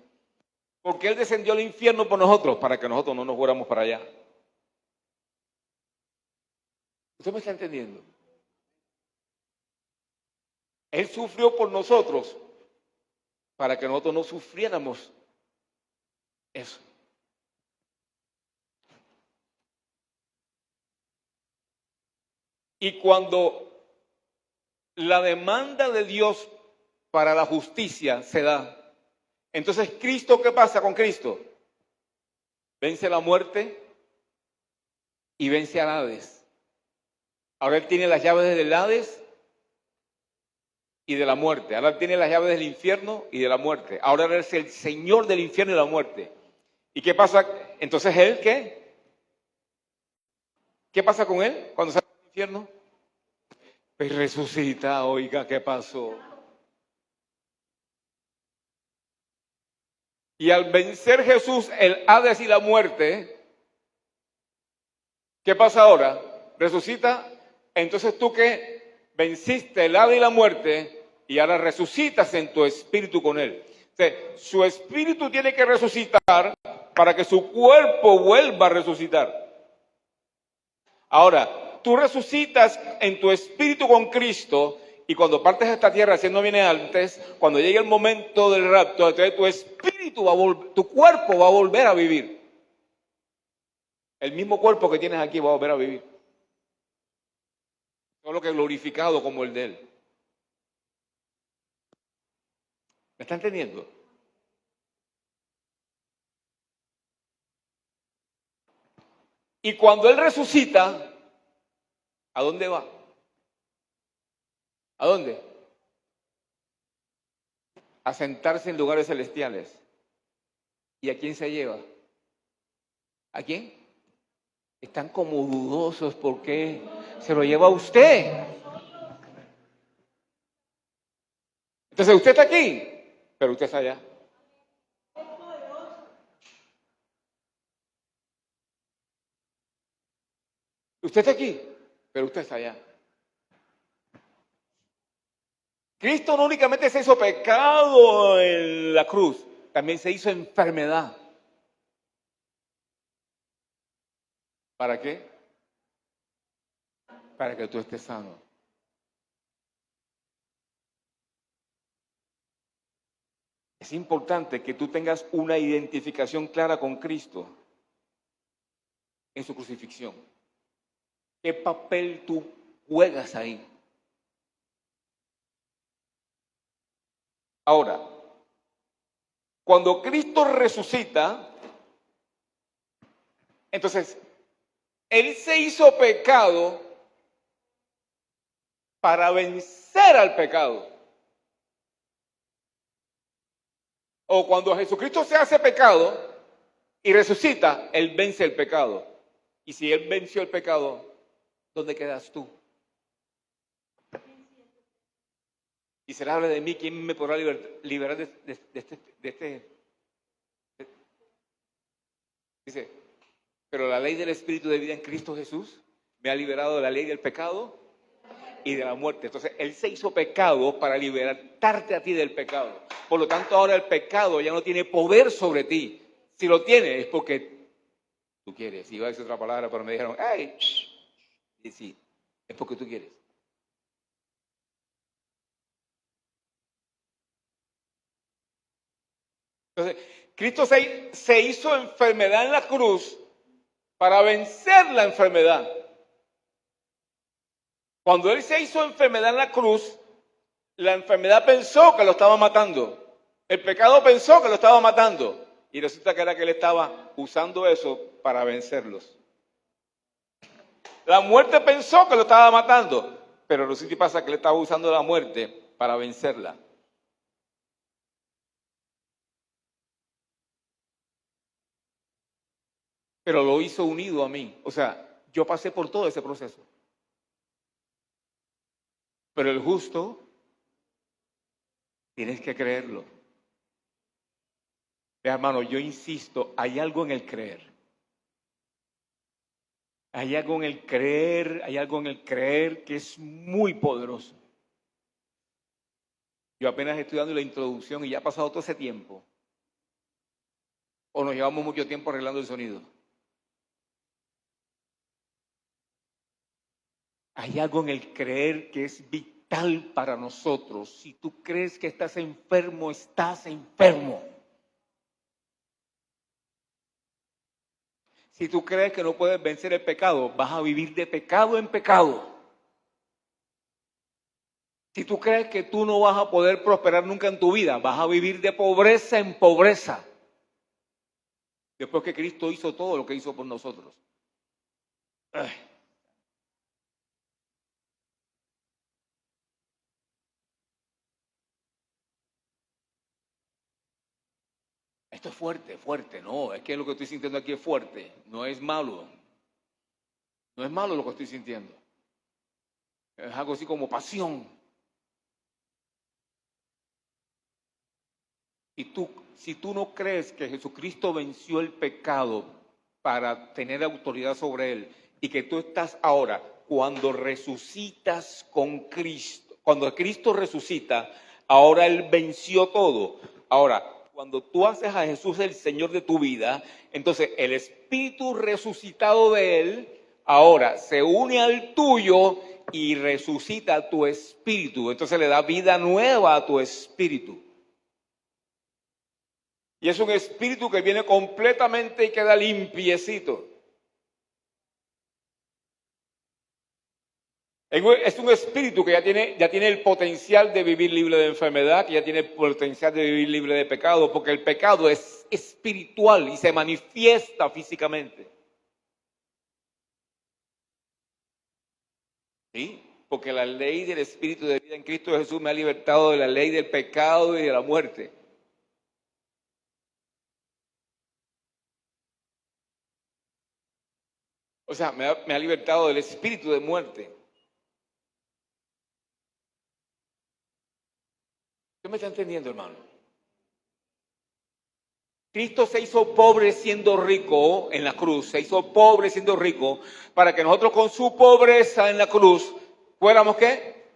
Porque él descendió al infierno por nosotros, para que nosotros no nos fuéramos para allá. ¿Usted me está entendiendo? Él sufrió por nosotros para que nosotros no sufriéramos eso. Y cuando la demanda de Dios para la justicia se da, entonces Cristo, ¿qué pasa con Cristo? Vence la muerte y vence al Hades. Ahora Él tiene las llaves del Hades y de la muerte. Ahora Él tiene las llaves del infierno y de la muerte. Ahora Él es el Señor del infierno y de la muerte. ¿Y qué pasa? Entonces Él, ¿qué? ¿Qué pasa con Él cuando sale del infierno? Pues resucita, oiga, ¿qué pasó? Y al vencer Jesús el Hades y la muerte, ¿qué pasa ahora? Resucita. Entonces tú que venciste el Hades y la muerte y ahora resucitas en tu espíritu con Él. O sea, su espíritu tiene que resucitar para que su cuerpo vuelva a resucitar. Ahora, tú resucitas en tu espíritu con Cristo y cuando partes de esta tierra, si Él no viene antes, cuando llegue el momento del rapto, entonces tu espíritu va a volver, tu cuerpo va a volver a vivir. El mismo cuerpo que tienes aquí va a volver a vivir. Solo que glorificado como el de Él. ¿Me está entendiendo? Y cuando Él resucita, ¿a dónde va? ¿A dónde? A sentarse en lugares celestiales. ¿Y a quién se lleva? ¿A quién? Están como dudosos porque se lo lleva a usted. Entonces usted está aquí, pero usted está allá. Usted está aquí, pero usted está allá. Cristo no únicamente se hizo pecado en la cruz, también se hizo enfermedad. ¿Para qué? Para que tú estés sano. Es importante que tú tengas una identificación clara con Cristo en su crucifixión. ¿Qué papel tú juegas ahí? Ahora, cuando Cristo resucita, entonces, Él se hizo pecado para vencer al pecado. O cuando Jesucristo se hace pecado y resucita, Él vence el pecado. Y si Él venció el pecado, ¿dónde quedas tú? Y será hable de mí, ¿quién me podrá liberar de este? Dice, pero la ley del Espíritu de vida en Cristo Jesús me ha liberado de la ley del pecado y de la muerte. Entonces, Él se hizo pecado para libertarte a ti del pecado. Por lo tanto, ahora el pecado ya no tiene poder sobre ti. Si lo tiene es porque tú quieres. Iba a decir otra palabra, pero me dijeron, ¡ay! Y sí, es porque tú quieres. Entonces, Cristo se hizo enfermedad en la cruz para vencer la enfermedad. Cuando Él se hizo enfermedad en la cruz, la enfermedad pensó que lo estaba matando. El pecado pensó que lo estaba matando. Y resulta que era que Él estaba usando eso para vencerlos. La muerte pensó que lo estaba matando. Pero resulta y pasa que Él estaba usando la muerte para vencerla. Pero lo hizo unido a mí. O sea, yo pasé por todo ese proceso. Pero el justo, tienes que creerlo. Vea, hermano, yo insisto, hay algo en el creer. Hay algo en el creer que es muy poderoso. Yo apenas estoy dando la introducción y ya ha pasado todo ese tiempo. O nos llevamos mucho tiempo arreglando el sonido. Hay algo en el creer que es vital para nosotros. Si tú crees que estás enfermo, estás enfermo. Si tú crees que no puedes vencer el pecado, vas a vivir de pecado en pecado. Si tú crees que tú no vas a poder prosperar nunca en tu vida, vas a vivir de pobreza en pobreza. Después que Cristo hizo todo lo que hizo por nosotros. Ay. Esto es fuerte, fuerte. No, es que lo que estoy sintiendo aquí es fuerte. No es malo. No es malo lo que estoy sintiendo. Es algo así como pasión. Y tú, si tú no crees que Jesucristo venció el pecado para tener autoridad sobre él y que tú estás ahora, cuando resucitas con Cristo, cuando Cristo resucita, ahora él venció todo. Ahora, cuando tú haces a Jesús el Señor de tu vida, entonces el Espíritu resucitado de él ahora se une al tuyo y resucita tu espíritu. Entonces le da vida nueva a tu espíritu. Y es un espíritu que viene completamente y queda limpiecito. Es un espíritu que ya tiene el potencial de vivir libre de enfermedad, que ya tiene el potencial de vivir libre de pecado, porque el pecado es espiritual y se manifiesta físicamente. ¿Sí? Porque la ley del espíritu de vida en Cristo Jesús me ha libertado de la ley del pecado y de la muerte. O sea, me ha libertado del espíritu de muerte. ¿Usted me está entendiendo, hermano? Cristo se hizo pobre siendo rico en la cruz, se hizo pobre siendo rico, para que nosotros con su pobreza en la cruz fuéramos ¿qué?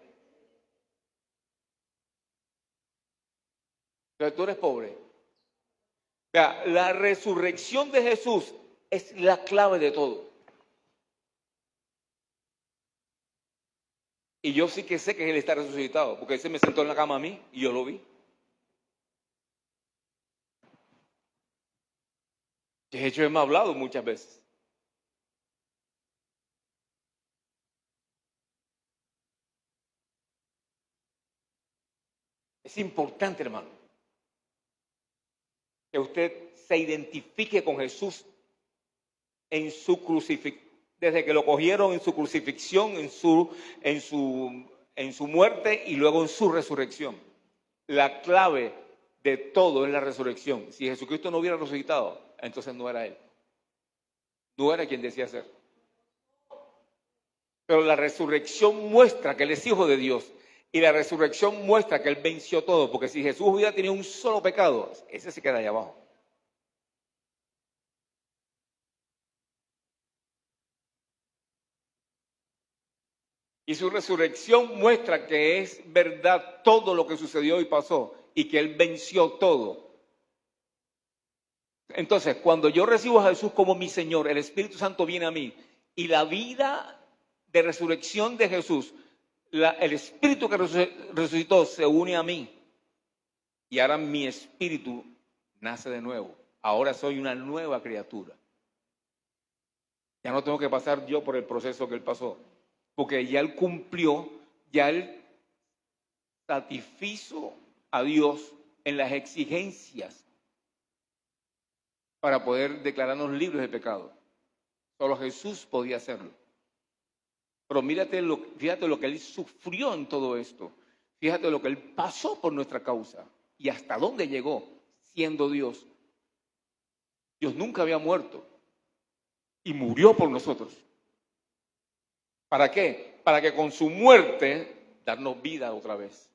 Pero tú eres pobre. O sea, la resurrección de Jesús es la clave de todo. Y yo sí que sé que Él está resucitado, porque Él se me sentó en la cama a mí y yo lo vi. De hecho, hemos hablado muchas veces. Es importante, hermano, que usted se identifique con Jesús en su crucifixión, desde que lo cogieron en su crucifixión, en su muerte y luego en su resurrección. La clave de todo es la resurrección. Si Jesucristo no hubiera resucitado, entonces no era Él. No era quien decía ser. Pero la resurrección muestra que Él es hijo de Dios. Y la resurrección muestra que Él venció todo. Porque si Jesús hubiera tenido un solo pecado, ese se queda ahí abajo. Y su resurrección muestra que es verdad todo lo que sucedió y pasó. Y que Él venció todo. Entonces, cuando yo recibo a Jesús como mi Señor, el Espíritu Santo viene a mí. Y la vida de resurrección de Jesús, el Espíritu que resucitó se une a mí. Y ahora mi espíritu nace de nuevo. Ahora soy una nueva criatura. Ya no tengo que pasar yo por el proceso que Él pasó. Porque ya Él cumplió, ya Él satisfizo a Dios en las exigencias para poder declararnos libres de pecado. Solo Jesús podía hacerlo. Pero fíjate lo que Él sufrió en todo esto. Fíjate lo que Él pasó por nuestra causa y hasta dónde llegó siendo Dios. Dios nunca había muerto y murió por nosotros. ¿Para qué? Para que con su muerte darnos vida otra vez.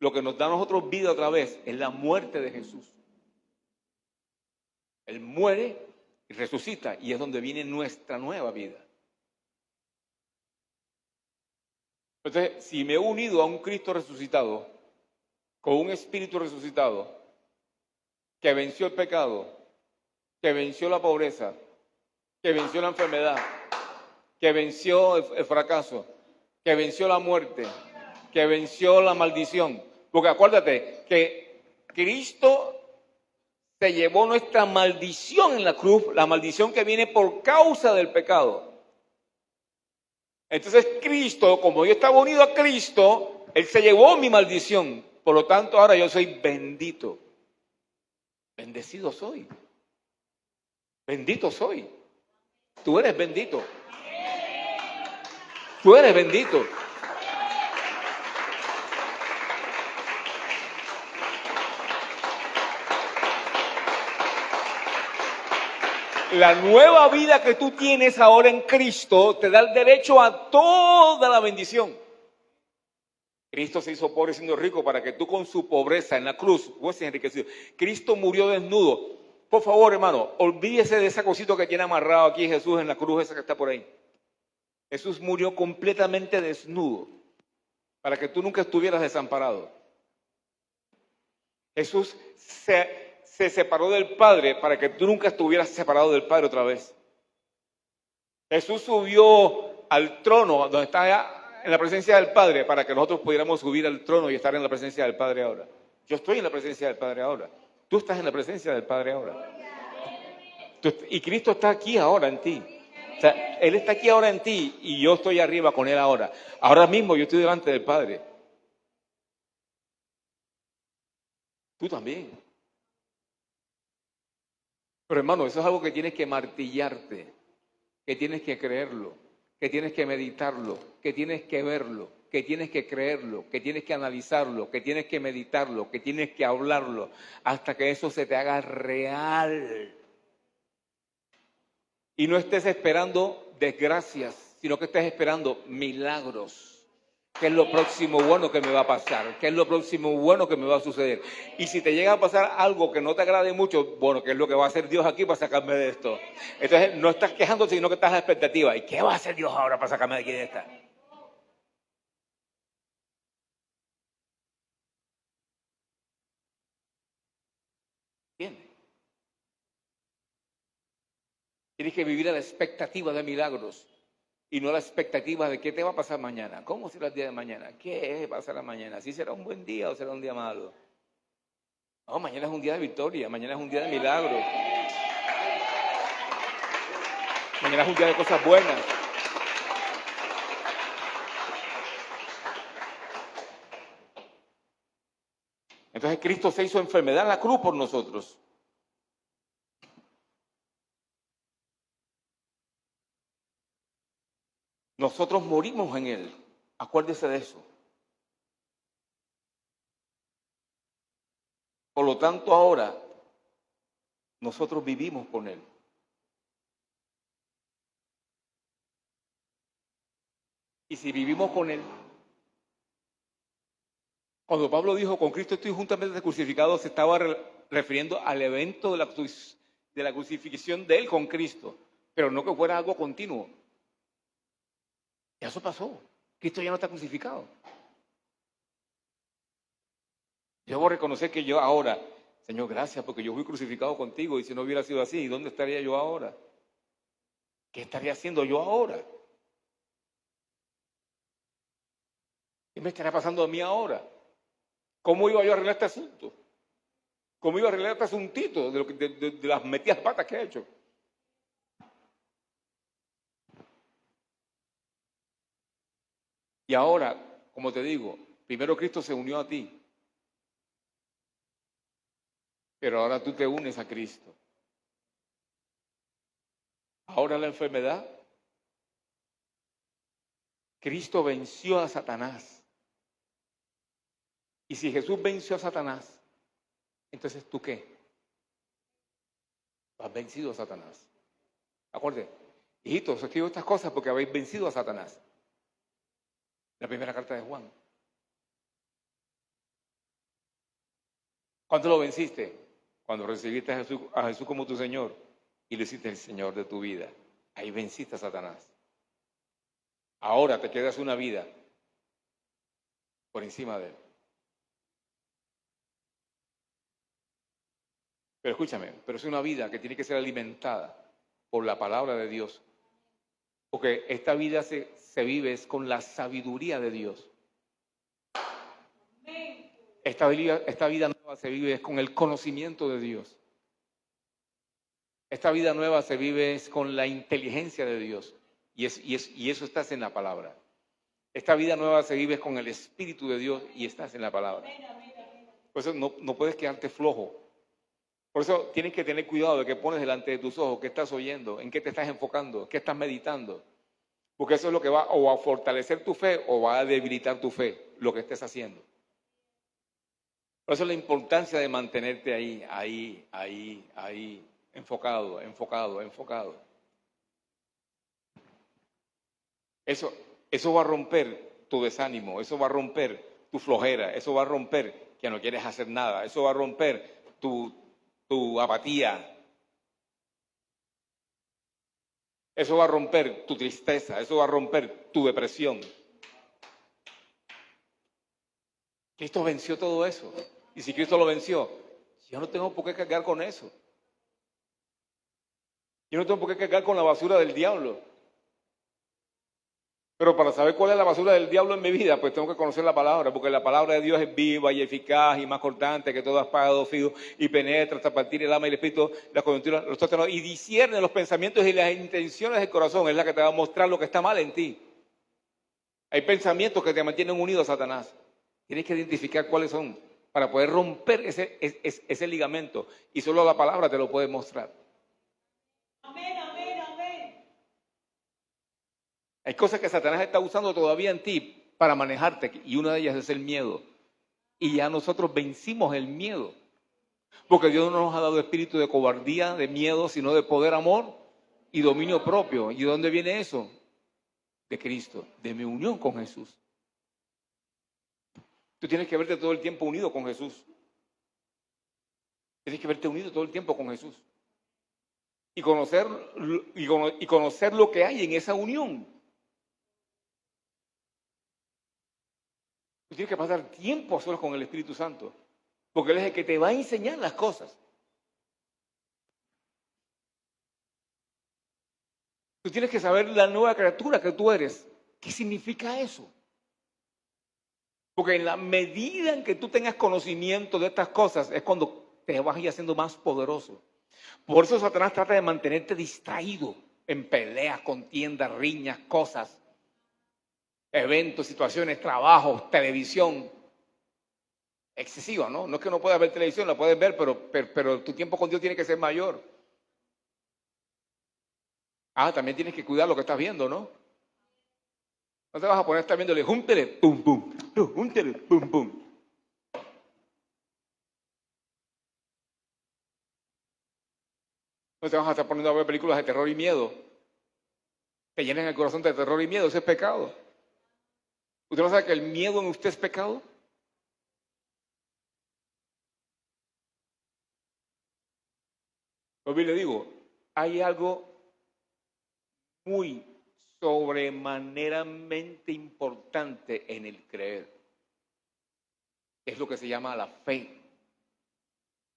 Lo que nos da a nosotros vida otra vez es la muerte de Jesús. Él muere y resucita y es donde viene nuestra nueva vida. Entonces, si me he unido a un Cristo resucitado, con un Espíritu resucitado, que venció el pecado, que venció la pobreza, que venció la enfermedad, que venció el fracaso, que venció la muerte, que venció la maldición. Porque acuérdate que Cristo se llevó nuestra maldición en la cruz, la maldición que viene por causa del pecado. Entonces Cristo, como yo estaba unido a Cristo, Él se llevó mi maldición. Por lo tanto, ahora yo soy bendito. Bendecido soy. Bendito soy. Tú eres bendito. Tú eres bendito. La nueva vida que tú tienes ahora en Cristo te da el derecho a toda la bendición. Cristo se hizo pobre siendo rico para que tú con su pobreza en la cruz fueses enriquecido. Cristo murió desnudo. Por favor, hermano, olvídese de esa cosita que tiene amarrado aquí Jesús en la cruz esa que está por ahí. Jesús murió completamente desnudo para que tú nunca estuvieras desamparado. Jesús se separó del Padre para que tú nunca estuvieras separado del Padre otra vez. Jesús subió al trono donde está en la presencia del Padre para que nosotros pudiéramos subir al trono y estar en la presencia del Padre ahora. Yo estoy en la presencia del Padre ahora. Tú estás en la presencia del Padre ahora. Y Cristo está aquí ahora en ti. O sea, Él está aquí ahora en ti y yo estoy arriba con Él ahora. Ahora mismo yo estoy delante del Padre. Tú también. Pero hermano, eso es algo que tienes que martillarte, que tienes que creerlo, que tienes que meditarlo, que tienes que verlo, que tienes que creerlo, que tienes que analizarlo, que tienes que meditarlo, que tienes que hablarlo, hasta que eso se te haga real. Y no estés esperando desgracias, sino que estés esperando milagros. ¿Qué es lo próximo bueno que me va a pasar? ¿Qué es lo próximo bueno que me va a suceder? Y si te llega a pasar algo que no te agrade mucho, bueno, ¿qué es lo que va a hacer Dios aquí para sacarme de esto? Entonces no estás quejándote, sino que estás a la expectativa. ¿Y qué va a hacer Dios ahora para sacarme de aquí de esta? ¿Entiendes? Tienes que vivir a la expectativa de milagros y no a la expectativa de qué te va a pasar mañana. ¿Cómo será el día de mañana? ¿Qué pasará mañana? ¿Si será un buen día o será un día malo? No, mañana es un día de victoria, mañana es un día de milagros. Mañana es un día de cosas buenas. Entonces Cristo se hizo enfermedad en la cruz por nosotros. Nosotros morimos en Él. Acuérdese de eso. Por lo tanto, ahora nosotros vivimos con Él. Y si vivimos con Él, cuando Pablo dijo, con Cristo estoy juntamente crucificado, se estaba refiriendo al evento de la crucifixión de Él con Cristo, pero no que fuera algo continuo. Ya eso pasó. Cristo ya no está crucificado. Yo voy a reconocer que yo ahora, Señor, gracias porque yo fui crucificado contigo y si no hubiera sido así, ¿dónde estaría yo ahora? ¿Qué estaría haciendo yo ahora? ¿Qué me estaría pasando a mí ahora? ¿Cómo iba yo a arreglar este asunto? ¿Cómo iba a arreglar este asuntito de las metidas patas que he hecho? Y ahora, como te digo, primero Cristo se unió a ti, pero ahora tú te unes a Cristo. Ahora la enfermedad, Cristo venció a Satanás. Y si Jesús venció a Satanás, entonces ¿tú qué? Has vencido a Satanás. Acuérdense, hijitos, os escribo estas cosas porque habéis vencido a Satanás. La primera carta de Juan. ¿Cuándo lo venciste? Cuando recibiste a Jesús como tu Señor y lo hiciste el Señor de tu vida. Ahí venciste a Satanás. Ahora te quedas una vida por encima de él. Pero escúchame, pero es una vida que tiene que ser alimentada por la palabra de Dios. Porque esta vida se se vive es con la sabiduría de Dios. Esta vida nueva se vive es con el conocimiento de Dios. Esta vida nueva se vive es con la inteligencia de Dios. Y eso estás en la palabra. Esta vida nueva se vive con el Espíritu de Dios y estás en la palabra. Por eso no puedes quedarte flojo. Por eso tienes que tener cuidado de qué pones delante de tus ojos, qué estás oyendo, en qué te estás enfocando, qué estás meditando. Porque eso es lo que va o a fortalecer tu fe o va a debilitar tu fe, lo que estés haciendo. Por eso la importancia de mantenerte ahí, enfocado. Eso va a romper tu desánimo, eso va a romper tu flojera, eso va a romper que no quieres hacer nada, eso va a romper tu apatía. Eso va a romper tu tristeza, eso va a romper tu depresión. Cristo venció todo eso. Y si Cristo lo venció, yo no tengo por qué cargar con eso. Yo no tengo por qué cargar con la basura del diablo. Pero para saber cuál es la basura del diablo en mi vida, pues tengo que conocer la palabra, porque la palabra de Dios es viva y eficaz y más cortante que toda espada de dos filos y penetra hasta partir el alma y el espíritu, las coyunturas, los tuétanos, y discierne los pensamientos y las intenciones del corazón. Es la que te va a mostrar lo que está mal en ti. Hay pensamientos que te mantienen unido a Satanás. Tienes que identificar cuáles son para poder romper ese ligamento. Y solo la palabra te lo puede mostrar. Amén, amén, amén. Hay cosas que Satanás está usando todavía en ti para manejarte. Y una de ellas es el miedo. Y ya nosotros vencimos el miedo. Porque Dios no nos ha dado espíritu de cobardía, de miedo, sino de poder, amor y dominio propio. ¿Y de dónde viene eso? De Cristo, de mi unión con Jesús. Tú tienes que verte todo el tiempo unido con Jesús. Tienes que verte unido todo el tiempo con Jesús. Y conocer lo que hay en esa unión. Tú tienes que pasar tiempo a solas con el Espíritu Santo. Porque Él es el que te va a enseñar las cosas. Tú tienes que saber la nueva criatura que tú eres. ¿Qué significa eso? Porque en la medida en que tú tengas conocimiento de estas cosas es cuando te vas a ir haciendo más poderoso. Por eso Satanás trata de mantenerte distraído en peleas, contiendas, riñas, cosas, eventos, situaciones, trabajos, televisión. Excesiva, ¿no? No es que no puedas ver televisión, la puedes ver, pero tu tiempo con Dios tiene que ser mayor. También tienes que cuidar lo que estás viendo, ¿no? No te vas a poner a estar viéndole, júntele, pum, pum, júntele, pum, pum. No te vas a estar poniendo a ver películas de terror y miedo. Te llenan el corazón de terror y miedo, eso es pecado. ¿Usted no sabe que el miedo en usted es pecado? Pues bien le digo, hay algo muy sobremaneramente importante en el creer. Es lo que se llama la fe.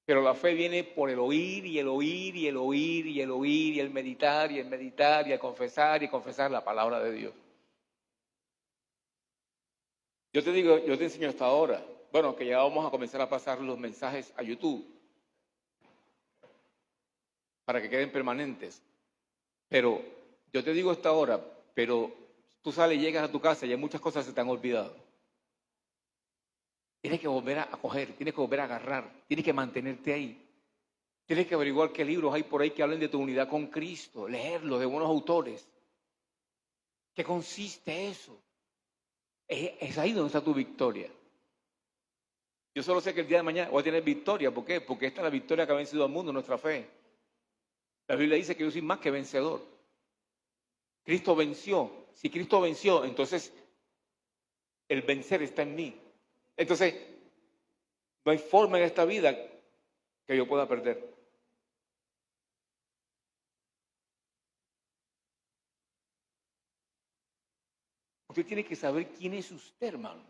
Pero la fe viene por el oír y el oír y el oír y el oír y el meditar y el meditar y el confesar y confesar la palabra de Dios. Yo te digo, yo te enseño hasta ahora. Bueno, que ya vamos a comenzar a pasar los mensajes a YouTube para que queden permanentes. Pero yo te digo hasta ahora, pero tú sales y llegas a tu casa y hay muchas cosas que se te han olvidado. Tienes que volver a coger, tienes que volver a agarrar, tienes que mantenerte ahí. Tienes que averiguar qué libros hay por ahí que hablen de tu unidad con Cristo, leerlos de buenos autores. ¿Qué consiste eso? Es ahí donde está tu victoria. Yo solo sé que el día de mañana voy a tener victoria. ¿Por qué? Porque esta es la victoria que ha vencido al mundo, nuestra fe. La Biblia dice que yo soy más que vencedor. Cristo venció. Si Cristo venció, entonces el vencer está en mí. Entonces, no hay forma en esta vida que yo pueda perder. Usted tiene que saber quién es usted, hermano.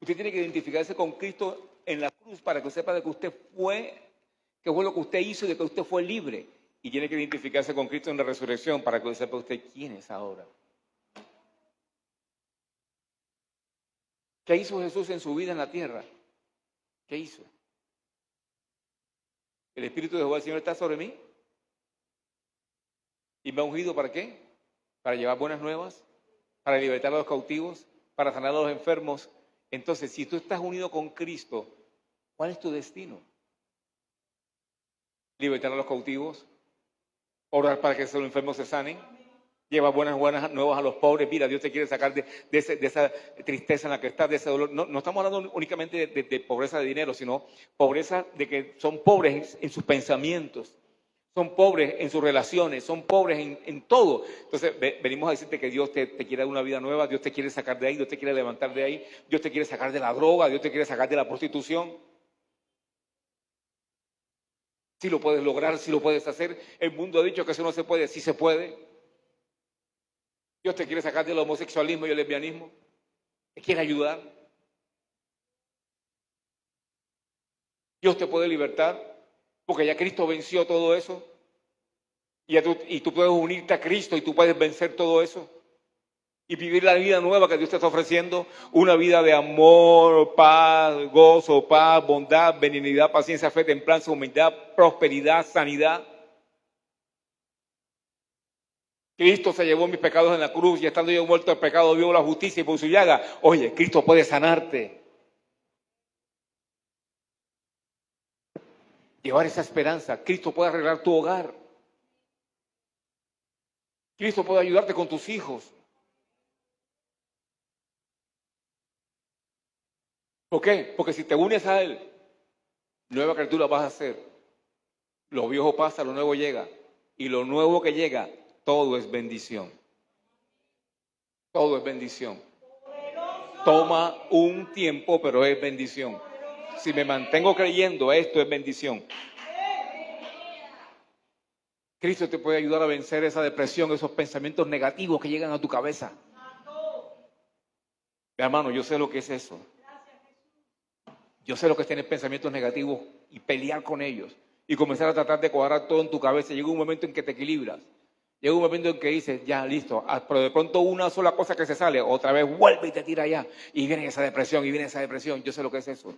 Usted tiene que identificarse con Cristo en la cruz para que sepa de que usted fue, que fue lo que usted hizo y de que usted fue libre. Y tiene que identificarse con Cristo en la resurrección para que sepa usted quién es ahora. ¿Qué hizo Jesús en su vida en la tierra? ¿Qué hizo? El Espíritu de Jehová el Señor está sobre mí. ¿Y me ha ungido para qué? Para llevar buenas nuevas, para libertar a los cautivos, para sanar a los enfermos. Entonces, si tú estás unido con Cristo, ¿cuál es tu destino? Libertar a los cautivos, orar para que los enfermos se sanen, llevar buenas nuevas a los pobres. Mira, Dios te quiere sacar de esa tristeza en la que estás, de ese dolor. No estamos hablando únicamente de pobreza de dinero, sino pobreza de que son pobres en sus pensamientos, son pobres en sus relaciones, son pobres en todo. Entonces, venimos a decirte que Dios te quiere dar una vida nueva, Dios te quiere sacar de ahí, Dios te quiere levantar de ahí, Dios te quiere sacar de la droga, Dios te quiere sacar de la prostitución. Si lo puedes lograr, si lo puedes hacer. El mundo ha dicho que eso no se puede, sí se puede. Dios te quiere sacar del homosexualismo y el lesbianismo. Te quiere ayudar. Dios te puede libertar, porque ya Cristo venció todo eso. Y tú puedes unirte a Cristo y tú puedes vencer todo eso. Y vivir la vida nueva que Dios te está ofreciendo. Una vida de amor, paz, gozo, paz, bondad, benignidad, paciencia, fe, templanza, humildad, prosperidad, sanidad. Cristo se llevó mis pecados en la cruz y estando yo muerto al pecado, vio la justicia y por su llaga. Oye, Cristo puede sanarte. Llevar esa esperanza. Cristo puede arreglar tu hogar. Cristo puede ayudarte con tus hijos. ¿Por qué? Porque si te unes a Él, nueva criatura vas a ser. Lo viejo pasa, lo nuevo llega. Y lo nuevo que llega, todo es bendición. Todo es bendición. Toma un tiempo, pero es bendición. Si me mantengo creyendo, esto es bendición. Cristo te puede ayudar a vencer esa depresión, esos pensamientos negativos que llegan a tu cabeza. Mi hermano, yo sé lo que es eso. Yo sé lo que es tener pensamientos negativos y pelear con ellos. Y comenzar a tratar de cuadrar todo en tu cabeza. Llega un momento en que te equilibras. Llega un momento en que dices, ya, listo. Pero de pronto una sola cosa que se sale, otra vez vuelve y te tira allá. Y viene esa depresión, y viene esa depresión. Yo sé lo que es eso.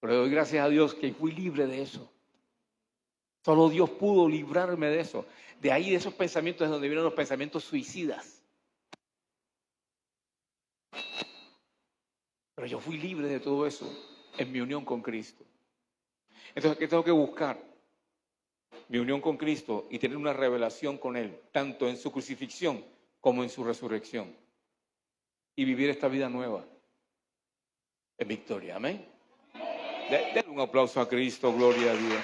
Pero doy gracias a Dios que fui libre de eso. Solo Dios pudo librarme de eso. De ahí, de esos pensamientos, es donde vienen los pensamientos suicidas. Pero yo fui libre de todo eso en mi unión con Cristo. Entonces, ¿qué tengo que buscar? Mi unión con Cristo y tener una revelación con Él, tanto en su crucifixión como en su resurrección. Y vivir esta vida nueva en victoria. Amén. Denle un aplauso a Cristo, gloria a Dios.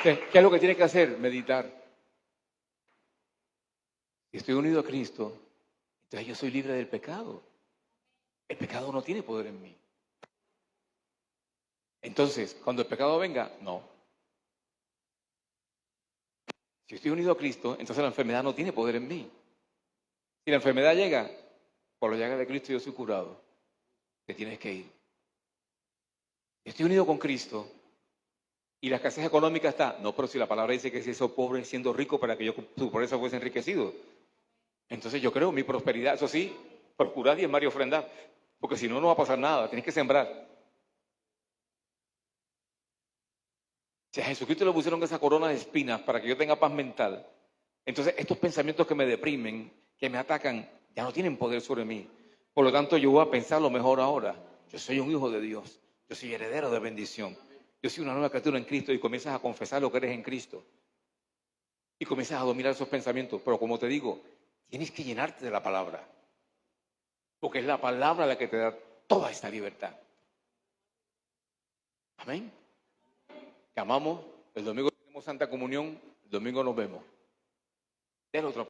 ¿Qué es lo que tiene que hacer? Meditar. Si estoy unido a Cristo, entonces yo soy libre del pecado. El pecado no tiene poder en mí. Entonces, cuando el pecado venga, no. Si estoy unido a Cristo, entonces la enfermedad no tiene poder en mí. Si la enfermedad llega, por la llaga de Cristo yo soy curado. Te tienes que ir. Si estoy unido con Cristo y la escasez económica está, no, pero si la palabra dice que si soy pobre siendo rico para que yo por eso fuese enriquecido. Entonces yo creo mi prosperidad, eso sí, procurad y en Mario ofrendar, porque si no, no va a pasar nada, tienes que sembrar. Si a Jesucristo le pusieron esa corona de espinas para que yo tenga paz mental, entonces estos pensamientos que me deprimen, que me atacan, ya no tienen poder sobre mí. Por lo tanto, yo voy a pensar lo mejor ahora. Yo soy un hijo de Dios, yo soy heredero de bendición. Yo soy una nueva criatura en Cristo y comienzas a confesar lo que eres en Cristo. Y comienzas a dominar esos pensamientos. Pero como te digo, tienes que llenarte de la palabra. Porque es la palabra la que te da toda esta libertad. Amén. Te amamos. El domingo tenemos Santa Comunión. El domingo nos vemos. Den otro.